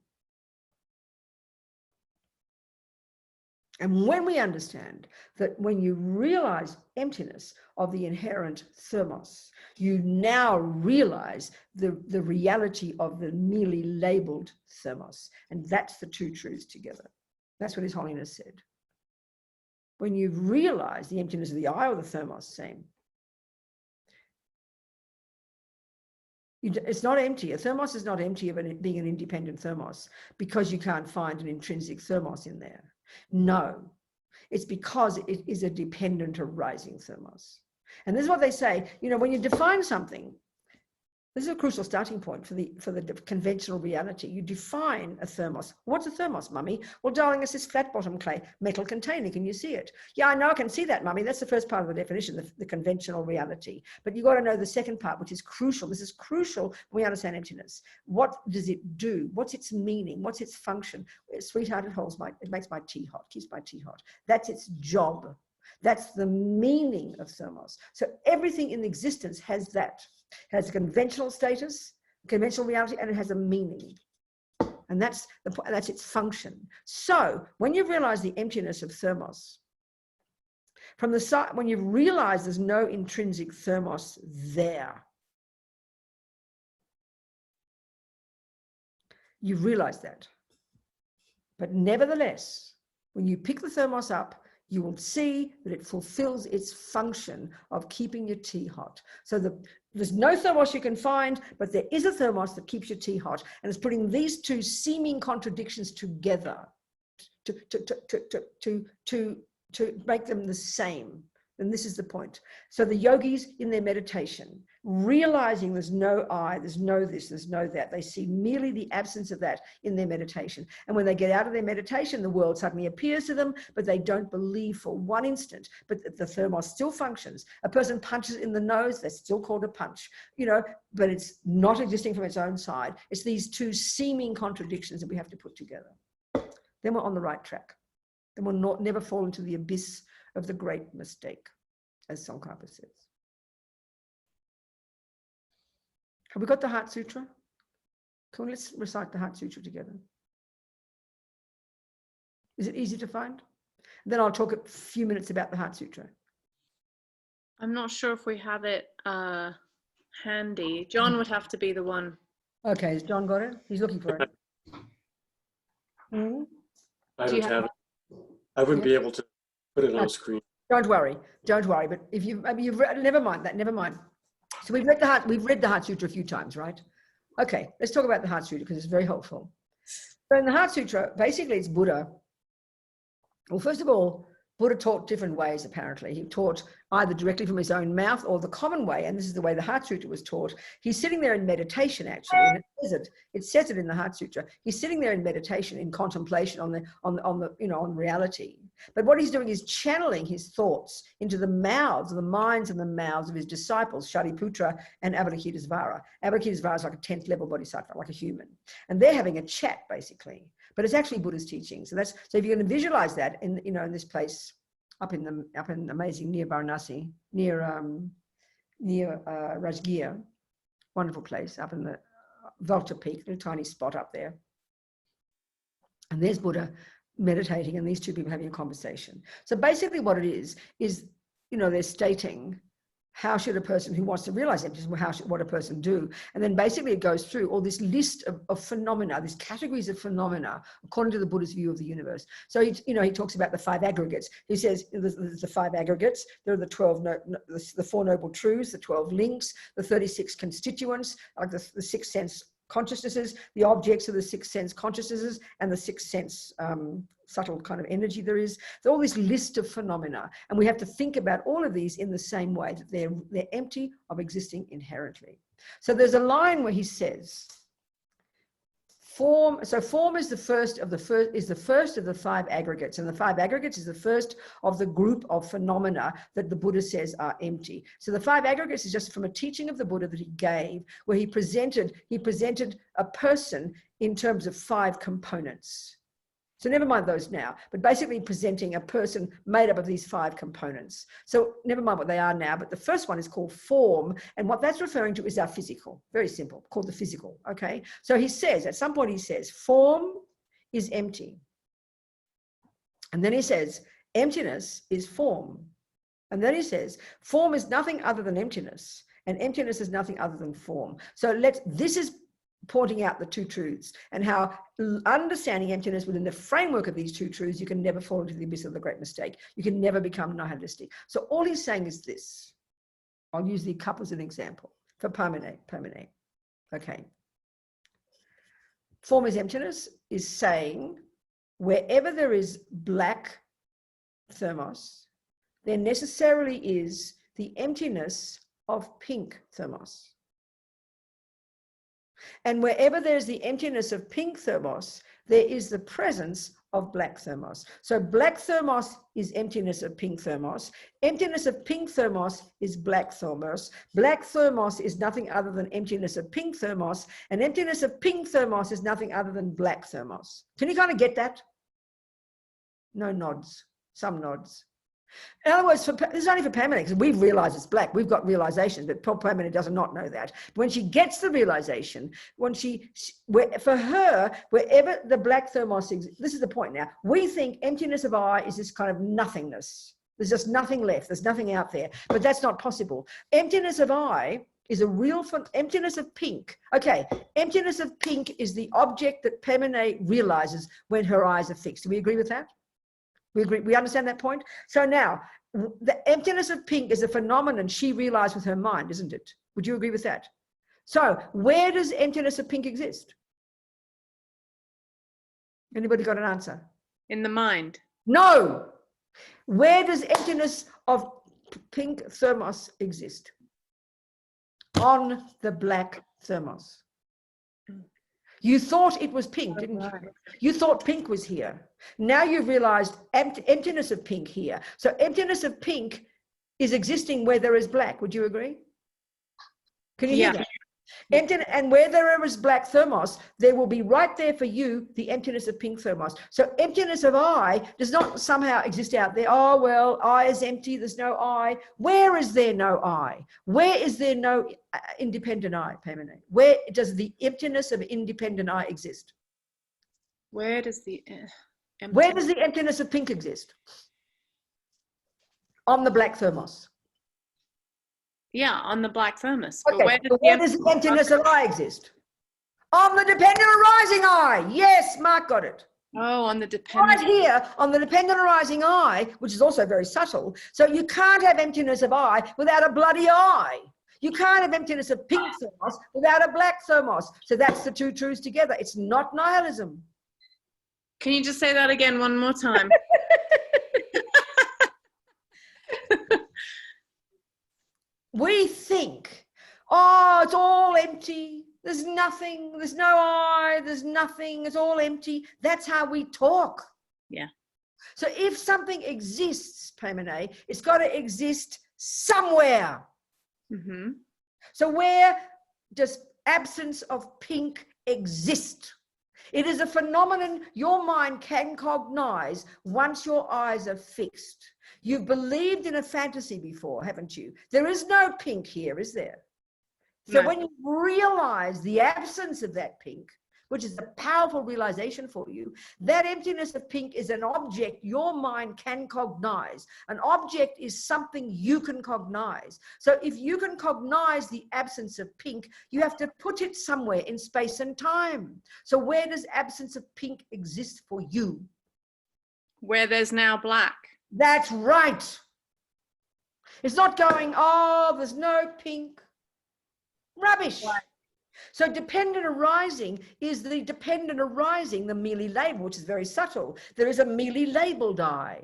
And when we understand that when you realize emptiness of the inherent thermos, you now realize the reality of the merely labeled thermos. And that's the two truths together. That's what His Holiness said. When you realize the emptiness of the I or the thermos, same. It's not empty. A thermos is not empty of being an independent thermos because you can't find an intrinsic thermos in there. No, it's because it is a dependent arising thermos. And this is what they say, you know, when you define something, this is a crucial starting point for the conventional reality. You define a thermos. What's a thermos, Mummy? Well, darling, it's this flat bottom clay metal container. Can you see it? Yeah, I know I can see that, Mummy. That's the first part of the definition, the conventional reality. But you've got to know the second part, which is crucial. This is crucial when we understand emptiness. What does it do? What's its meaning? What's its function? Sweetheart, it makes my tea hot, keeps my tea hot. That's its job. That's the meaning of thermos. So everything in existence has that. It has a conventional status, conventional reality, and it has a meaning. And that's its function. So when you realize the emptiness of thermos, from the side, when you realize there's no intrinsic thermos there, you realize that. But nevertheless, when you pick the thermos up, you will see that it fulfills its function of keeping your tea hot. So there's no thermos you can find, but there is a thermos that keeps your tea hot. And it's putting these two seeming contradictions together to make them the same. And this is the point. So the yogis in their meditation, realizing there's no I, there's no this, there's no that. They see merely the absence of that in their meditation. And when they get out of their meditation, the world suddenly appears to them, but they don't believe for one instant. But the thermos still functions. A person punches in the nose, that's still called a punch, you know, but it's not existing from its own side. It's these two seeming contradictions that we have to put together. Then we're on the right track. Then we'll never fall into the abyss of the great mistake, as Tsongkhapa says. Have we got the Heart Sutra? Let's recite the Heart Sutra together. Is it easy to find? Then I'll talk a few minutes about the Heart Sutra. I'm not sure if we have it handy. John would have to be the one. Okay, has John got it? He's looking for it. I don't have it. I wouldn't be able to put it on screen. Don't worry. But if you've read, never mind. So we've read the Heart Sutra a few times, right? Okay, let's talk about the Heart Sutra because it's very helpful. So in the Heart Sutra, basically it's Buddha. Well, first of all, Buddha taught different ways, apparently. He taught either directly from his own mouth or the common way, and this is the way the Heart Sutra was taught. He's sitting there in meditation, actually, and it says it in the Heart Sutra. He's sitting there in meditation, in contemplation on reality. But what he's doing is channeling his thoughts into the mouths, the minds and the mouths of his disciples, Shariputra and Avalokitesvara. Avalokitesvara is like a 10th level bodhisattva, like a human. And they're having a chat, basically. But it's actually Buddha's teaching. So if you're going to visualize that in this place up in amazing near Varanasi, near Rajgir, wonderful place up in the Volta Peak, a tiny spot up there. And there's Buddha meditating and these two people having a conversation. So basically what it is they're stating, how should a person who wants to realize emptiness, what a person do? And then basically it goes through all this list of phenomena, these categories of phenomena, according to the Buddha's view of the universe. So he talks about the 5 aggregates. He says there's the 5 aggregates. There are the 4 noble truths, the 12 links, the 36 constituents, like the 6 sense consciousnesses, the objects of the 6 sense consciousnesses, and the 6 sense subtle kind of energy there is. So all this list of phenomena, and we have to think about all of these in the same way, that they're empty of existing inherently. So there's a line where he says, form is the first of the 5 aggregates, and the 5 aggregates is the first of the group of phenomena that the Buddha says are empty. So the 5 aggregates is just from a teaching of the Buddha that he gave, where he presented a person in terms of 5 components. So never mind those now, but basically presenting a person made up of these 5 components. So never mind what they are now, but the first one is called form. And what that's referring to is our physical, very simple, called the physical, okay? So he says, at some point he says, form is empty. And then he says, emptiness is form. And then he says, form is nothing other than emptiness, and emptiness is nothing other than form. So this is pointing out the 2 truths, and how understanding emptiness within the framework of these 2 truths, you can never fall into the abyss of the great mistake. You can never become nihilistic. So all he's saying is this. I'll use the cup as an example for permanent. Okay. Form is emptiness is saying wherever there is black thermos, there necessarily is the emptiness of pink thermos. And wherever there's the emptiness of pink thermos, there is the presence of black thermos. So black thermos is emptiness of pink thermos. Emptiness of pink thermos is black thermos. Black thermos is nothing other than emptiness of pink thermos. And emptiness of pink thermos is nothing other than black thermos. Can you kind of get that? No nods, some nods. In other words, this is only for Pamela, because we've realized it's black. We've got realization, but Pamela does not know that. When she gets the realization, for her, wherever the black thermos exists, this is the point now. We think emptiness of eye is this kind of nothingness. There's just nothing left. There's nothing out there. But that's not possible. Emptiness of eye is a real emptiness of pink. Okay, emptiness of pink is the object that Pamela realizes when her eyes are fixed. Do we agree with that? We agree. We understand that point? So now, the emptiness of pink is a phenomenon she realized with her mind, isn't it? Would you agree with that? So where does emptiness of pink exist? Anybody got an answer? In the mind. No. Where does emptiness of pink thermos exist? On the black thermos. You thought it was pink, didn't you? You thought pink was here. Now you've realized emptiness of pink here. So emptiness of pink is existing where there is black. Would you agree? Can you hear that? And where there is black thermos, there will be right there for you the emptiness of pink thermos. So emptiness of eye does not somehow exist out there. Oh, well, eye is empty. There's no eye. Where is there no eye? Where is there no independent eye, Pamela? Where does the emptiness of independent eye exist? Where does the emptiness of pink exist? On the black thermos. Yeah, on the black thermos. Okay, where does the emptiness of eye exist? On the dependent arising eye. Yes, Mark got it. Oh, on the dependent. Right here, on the dependent arising eye, which is also very subtle. So you can't have emptiness of eye without a bloody eye. You can't have emptiness of pink thermos without a black thermos. So that's the 2 truths together. It's not nihilism. Can you just say that again one more time? We think, oh, it's all empty. There's nothing. There's no I. There's nothing. It's all empty. That's how we talk. Yeah. So if something exists, Pamene, it's got to exist somewhere. Mm-hmm. So where does absence of pink exist? It is a phenomenon your mind can cognize once your eyes are fixed. You've believed in a fantasy before, haven't you? There is no pink here, is there? So No. when you realize the absence of that pink, which is a powerful realization for you, that emptiness of pink is an object your mind can cognize. An object is something you can cognize. So if you can cognize the absence of pink, you have to put it somewhere in space and time. So where does absence of pink exist for you? Where there's now black. That's right. It's not going, oh, there's no pink. Rubbish. Right. So dependent arising is the dependent arising, the merely label, which is very subtle. There is a merely labeled I.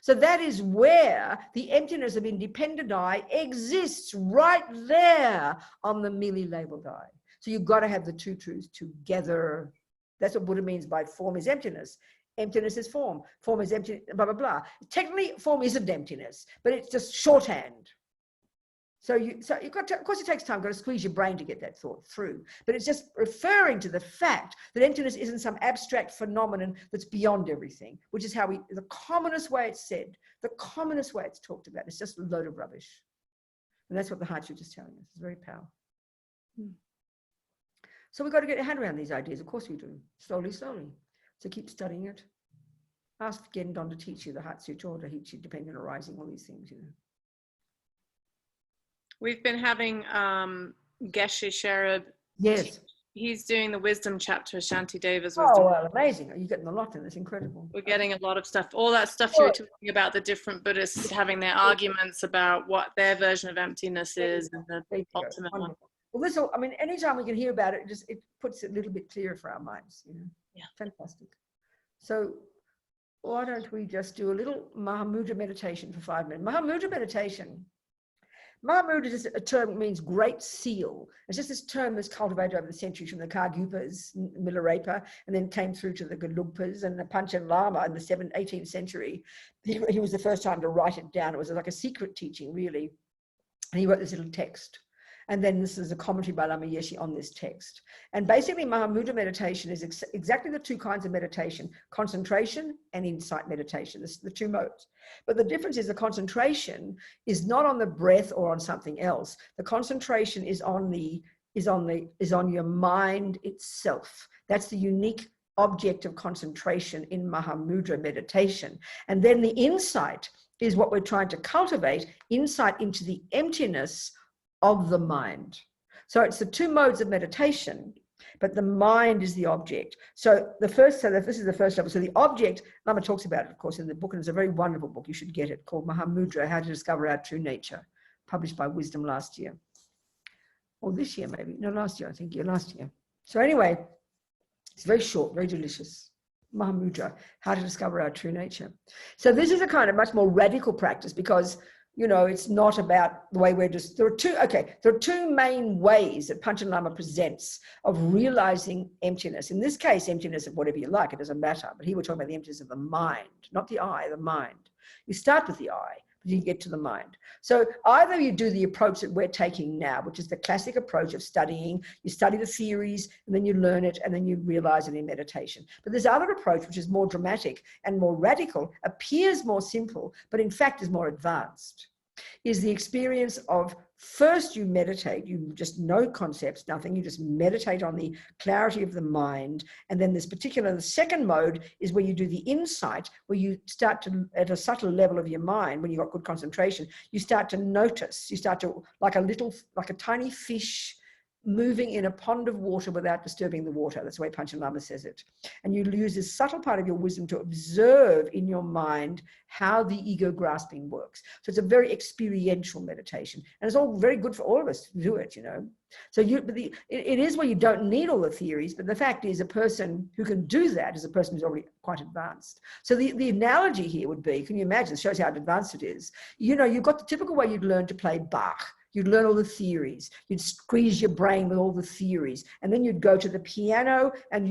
So that is where the emptiness of independent I exists, right there on the merely labeled I. So you've got to have the two truths together. That's what Buddha means by form is emptiness. Emptiness is form. Form is empty, blah, blah, blah. Technically, form isn't emptiness, but it's just shorthand. So you've got to, of course it takes time, you've got to squeeze your brain to get that thought through. But it's just referring to the fact that emptiness isn't some abstract phenomenon that's beyond everything, which is how the commonest way it's said, the commonest way it's talked about. It's just a load of rubbish. And that's what the Heart Sutra is telling us. It's very powerful. So we've got to get your hand around these ideas. Of course we do. Slowly, slowly. So keep studying it. Ask Gendon to teach you the Heart Sutra or to teach you dependent arising, all these things, you know. We've been having Geshe Sherab. Yes. He's doing the wisdom chapter of Shanti Deva's Oh, wisdom. well, amazing. You're getting a lot in. It's incredible. We're getting a lot of stuff. All that stuff you were talking about, the different Buddhists having their arguments about what their version of emptiness is and the ultimate one. Well, this, I mean, anytime we can hear about it, it puts it a little bit clearer for our minds, you know. Yeah. Fantastic. So why don't we just do a little Mahamudra meditation for 5 minutes? Mahamudra meditation. Mahamudra is a term that means great seal. It's just this term that's cultivated over the centuries from the Kargyupas, Milarepa, and then came through to the Gelugpas and the Panchen Lama in the 18th century. He was the first time to write it down. It was like a secret teaching, really. And he wrote this little text. And then this is a commentary by Lama Yeshe on this text. And basically Mahamudra meditation is exactly the two kinds of meditation, concentration and insight meditation. This is the two modes. But the difference is the concentration is not on the breath or on something else. The concentration is on your mind itself. That's the unique object of concentration in Mahamudra meditation. And then the insight is what we're trying to cultivate, insight into the emptiness of the mind. So it's the two modes of meditation, but the mind is the object. So this is the first level. So the object, Lama talks about it, of course, in the book, and it's a very wonderful book. You should get it, called Mahamudra, How to Discover Our True Nature, published by Wisdom last year. Or this year, maybe. No, last year, I think. Yeah, last year. So anyway, it's very short, very delicious. Mahamudra, How to Discover Our True Nature. So this is a kind of much more radical practice because you know, it's not about the way we're just, there are two main ways that Panchen Lama presents of realizing emptiness. In this case, emptiness of whatever you like, it doesn't matter. But here we're talking about the emptiness of the mind, not the I, the mind. You start with the I, but you get to the mind. So either you do the approach that we're taking now, which is the classic approach of studying, you study the theories and then you learn it and then you realize it in meditation. But this other approach, which is more dramatic and more radical, appears more simple, but in fact is more advanced, is the experience of first you meditate, you just no concepts, nothing, you just meditate on the clarity of the mind. And then the second mode is where you do the insight, where you start to, at a subtle level of your mind, when you've got good concentration, you start to notice, you start to, like a tiny fish moving in a pond of water without disturbing the water. That's the way Panchen Lama says it. And you use this subtle part of your wisdom to observe in your mind how the ego grasping works. So it's a very experiential meditation. And it's all very good for all of us to do it, you know. So it is where you don't need all the theories, but the fact is a person who can do that is a person who's already quite advanced. So the analogy here would be, can you imagine, it shows how advanced it is. You know, you've got the typical way you'd learn to play Bach. You'd learn all the theories. You'd squeeze your brain with all the theories. And then you'd go to the piano and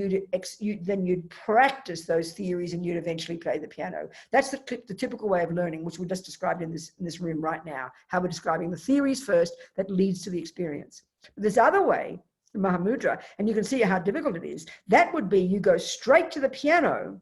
then you'd practice those theories and you'd eventually play the piano. That's the typical way of learning, which we just described in this room right now, how we're describing the theories first that leads to the experience. But this other way, the Mahamudra, and you can see how difficult it is, that would be you go straight to the piano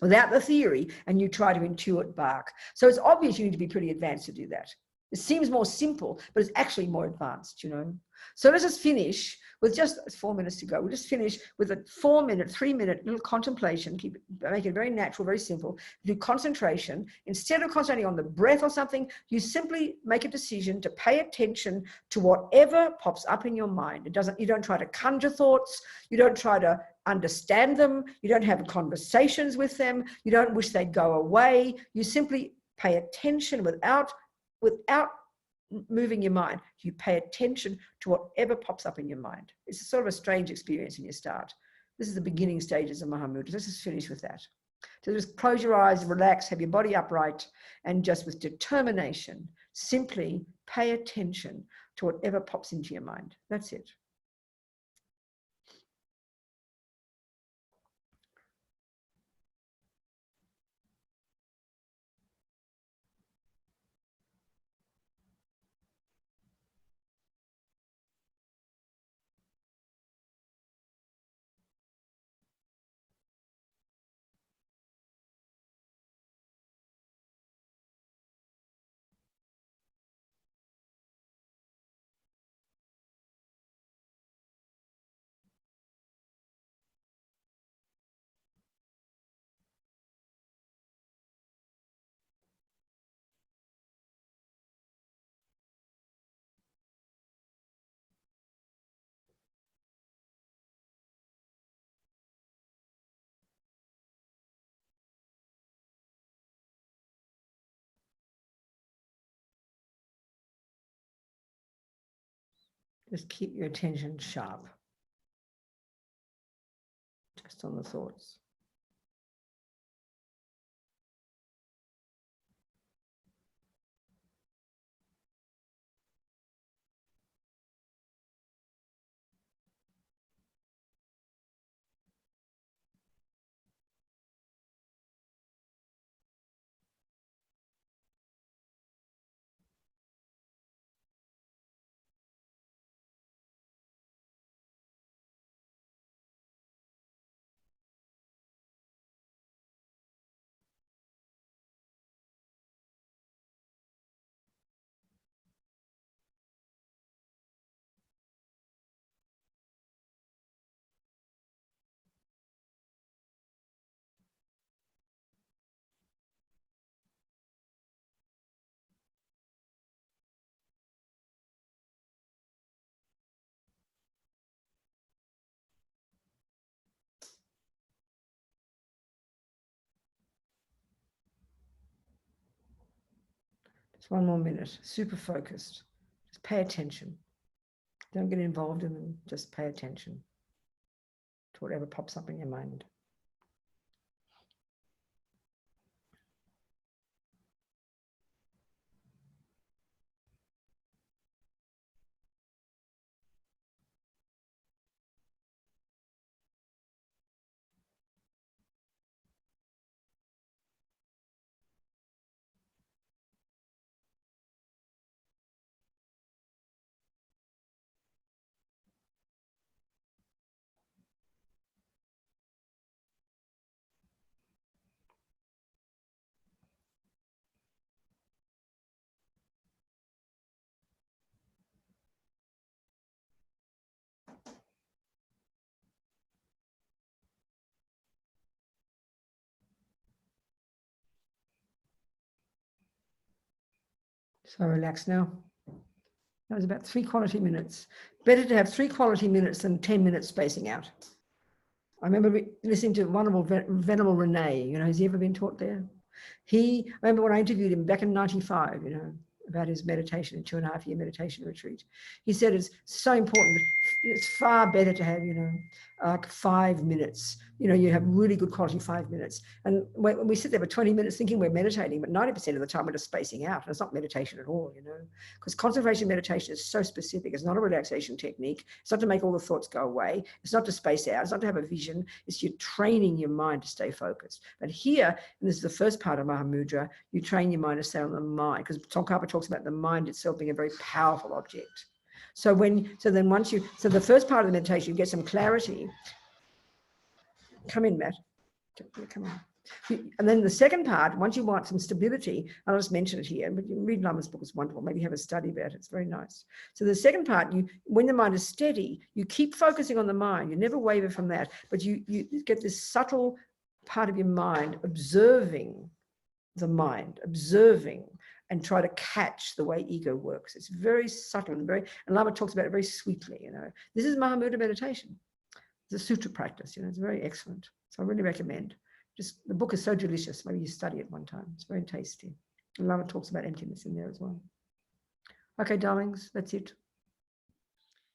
without the theory and you try to intuit Bach. So it's obvious you need to be pretty advanced to do that. It seems more simple, but it's actually more advanced, you know. So let's just finish with just 4 minutes to go. We'll just finish with a 3-minute little contemplation. Make it very natural, very simple. Do concentration. Instead of concentrating on the breath or something, you simply make a decision to pay attention to whatever pops up in your mind. You don't try to conjure thoughts. You don't try to understand them. You don't have conversations with them. You don't wish they'd go away. You simply pay attention without moving your mind. You pay attention to whatever pops up in your mind. It's a sort of a strange experience when you start. This is the beginning stages of Mahamudra. Let's just finish with that. So just close your eyes, relax, have your body upright, and just with determination, simply pay attention to whatever pops into your mind. That's it. Just keep your attention sharp, just on the thoughts. Just 1 more minute, super focused. Just pay attention. Don't get involved in them, just pay attention to whatever pops up in your mind. So relax now. That was about 3 quality minutes. Better to have 3 quality minutes than 10 minutes spacing out. I remember listening to Venerable Renee, you know, has he ever been taught there? I remember when I interviewed him back in 95, you know, about his meditation, a 2.5-year meditation retreat. He said it's so important. It's far better to have, you know, like 5 minutes. You know, you have really good quality 5 minutes. And when we sit there for 20 minutes thinking we're meditating, but 90% of the time we're just spacing out. And it's not meditation at all, you know, because concentration meditation is so specific. It's not a relaxation technique. It's not to make all the thoughts go away. It's not to space out. It's not to have a vision. It's you're training your mind to stay focused. But here, and this is the first part of Mahamudra, you train your mind to stay on the mind, because Tsongkhapa talks about the mind itself being a very powerful object. So the first part of the meditation, you get some clarity. Come in, Matt. Come on. And then the second part, once you want some stability, I'll just mention it here, but you read Lama's book, it's wonderful. Maybe have a study about it. It's very nice. So the second part, when the mind is steady, you keep focusing on the mind. You never waver from that, but you get this subtle part of your mind observing the mind, observing, and try to catch the way ego works. It's very subtle and Lama talks about it very sweetly, you know. This is Mahamudra meditation. It's a sutra practice, you know, it's very excellent. So I really recommend. Just the book is so delicious. Maybe you study it one time. It's very tasty. And Lama talks about emptiness in there as well. Okay, darlings, that's it.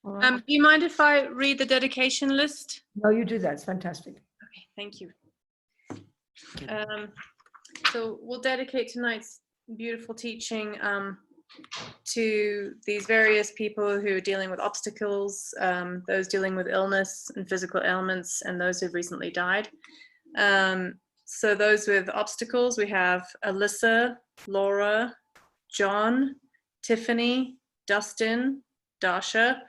All right. Do you mind if I read the dedication list? No, you do that. It's fantastic. Okay, thank you. So we'll dedicate tonight's beautiful teaching to these various people who are dealing with obstacles, those dealing with illness and physical ailments, and those who've recently died. So those with obstacles, we have Alyssa, Laura, John, Tiffany, Dustin, Dasha,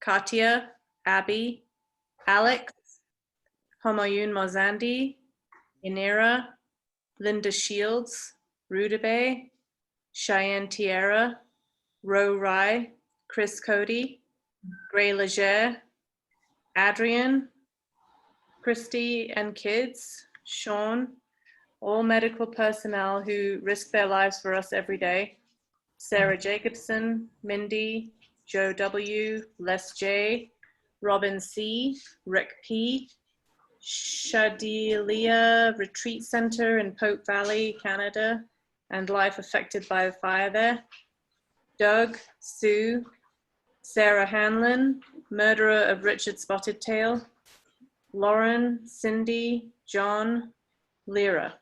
Katya, Abby, Alex, Homayun Mozandi, Inera, Linda Shields, Rudabe, Cheyenne Tierra, Ro Rai, Chris Cody, Gray Leger, Adrian, Christy and kids, Sean, all medical personnel who risk their lives for us every day, Sarah Jacobson, Mindy, Joe W., Les J., Robin C., Rick P., Shadilia Retreat Center in Pope Valley, Canada, and life affected by the fire there, Doug, Sue, Sarah Hanlon, murderer of Richard Spotted Tail, Lauren, Cindy, John, Lyra.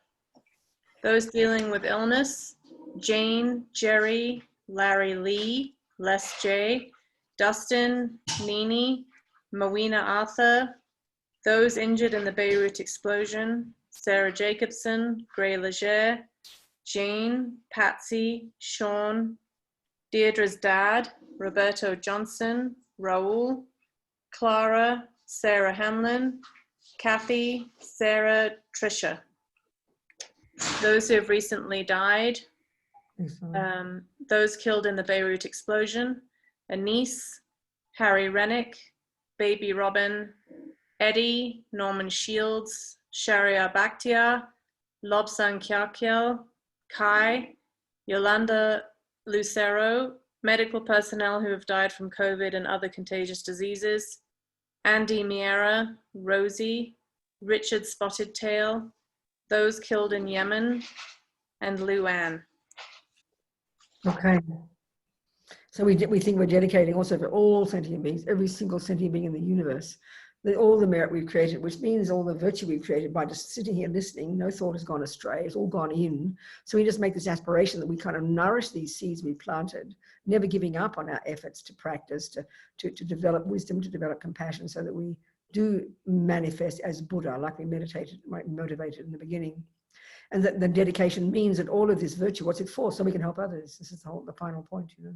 Those dealing with illness, Jane, Jerry, Larry Lee, Les J., Dustin, Nini, Mowena Arthur. Those injured in the Beirut explosion, Sarah Jacobson, Gray Leger, Jane, Patsy, Sean, Deirdre's dad, Roberto Johnson, Raul, Clara, Sarah Hamlin, Kathy, Sarah, Trisha. Those who have recently died, those killed in the Beirut explosion, Anise, Harry Rennick, Baby Robin, Eddie, Norman Shields, Sharia Bakhtiar, Lobsang Kyakyel, Kai, Yolanda Lucero, medical personnel who have died from COVID and other contagious diseases, Andy Miera, Rosie, Richard Spotted Tail, those killed in Yemen, and Luann. Okay. So we think we're dedicating also for all sentient beings, every single sentient being in the universe, all the merit we've created, which means all the virtue we've created by just sitting here listening. No thought has gone astray. It's all gone in. So we just make this aspiration that we kind of nourish these seeds we planted, never giving up on our efforts to practice, to develop wisdom, to develop compassion, so that we do manifest as Buddha, like we motivated in the beginning. And that the dedication means that all of this virtue, what's it for? So we can help others. This is the final point, you know.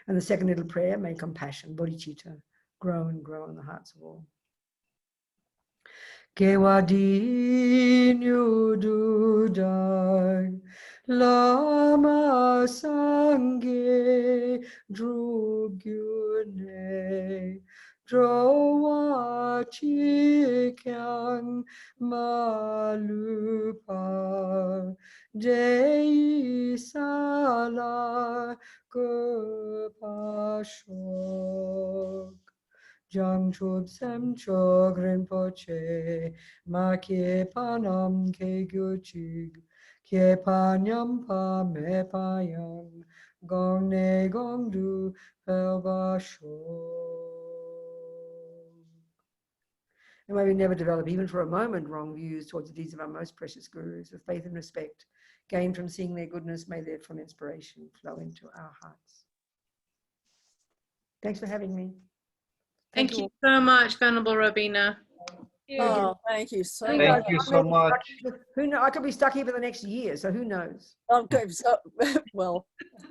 And the second little prayer, may compassion, bodhicitta, grow and grow in the hearts of all. Kewadinyu dudai lama sangye drugyune drowa chikyang malupa dei sala gopa shok. Jangchub semchog rinpoche, ma kye panam ke gyuchig, kye panyam pa me payam, gong ne gong du pelba shok. And may we never develop, even for a moment, wrong views towards the deeds of our most precious gurus. With faith and respect gained from seeing their goodness, may therefrom inspiration flow into our hearts. Thanks for having me. Thank you so much, Venerable Robina. Oh, thank you so much. Thank you so much. Who knows? I could be stuck here for the next year, so who knows? Okay, so, well,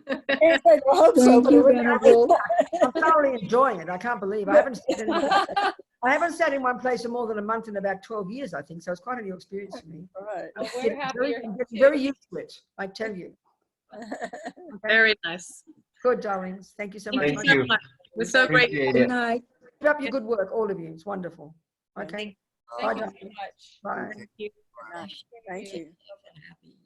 I can't say I hope so, Thank but you, it would Venerable. I'm thoroughly enjoying it. I can't believe I haven't sat in one place for more than a month in about 12 years, I think. So it's quite a new experience for me. All right. Well, we're happy you're I'm here getting very used to it, I tell you. Okay. Very nice. Good, darlings. Thank you so much. Thank you so much. We're so grateful. Appreciate Good it. night. Keep up your good work, all of you. It's wonderful. Okay. Thank you so Bye, much. Bye. Thank you. Thank you. Yourself and happy.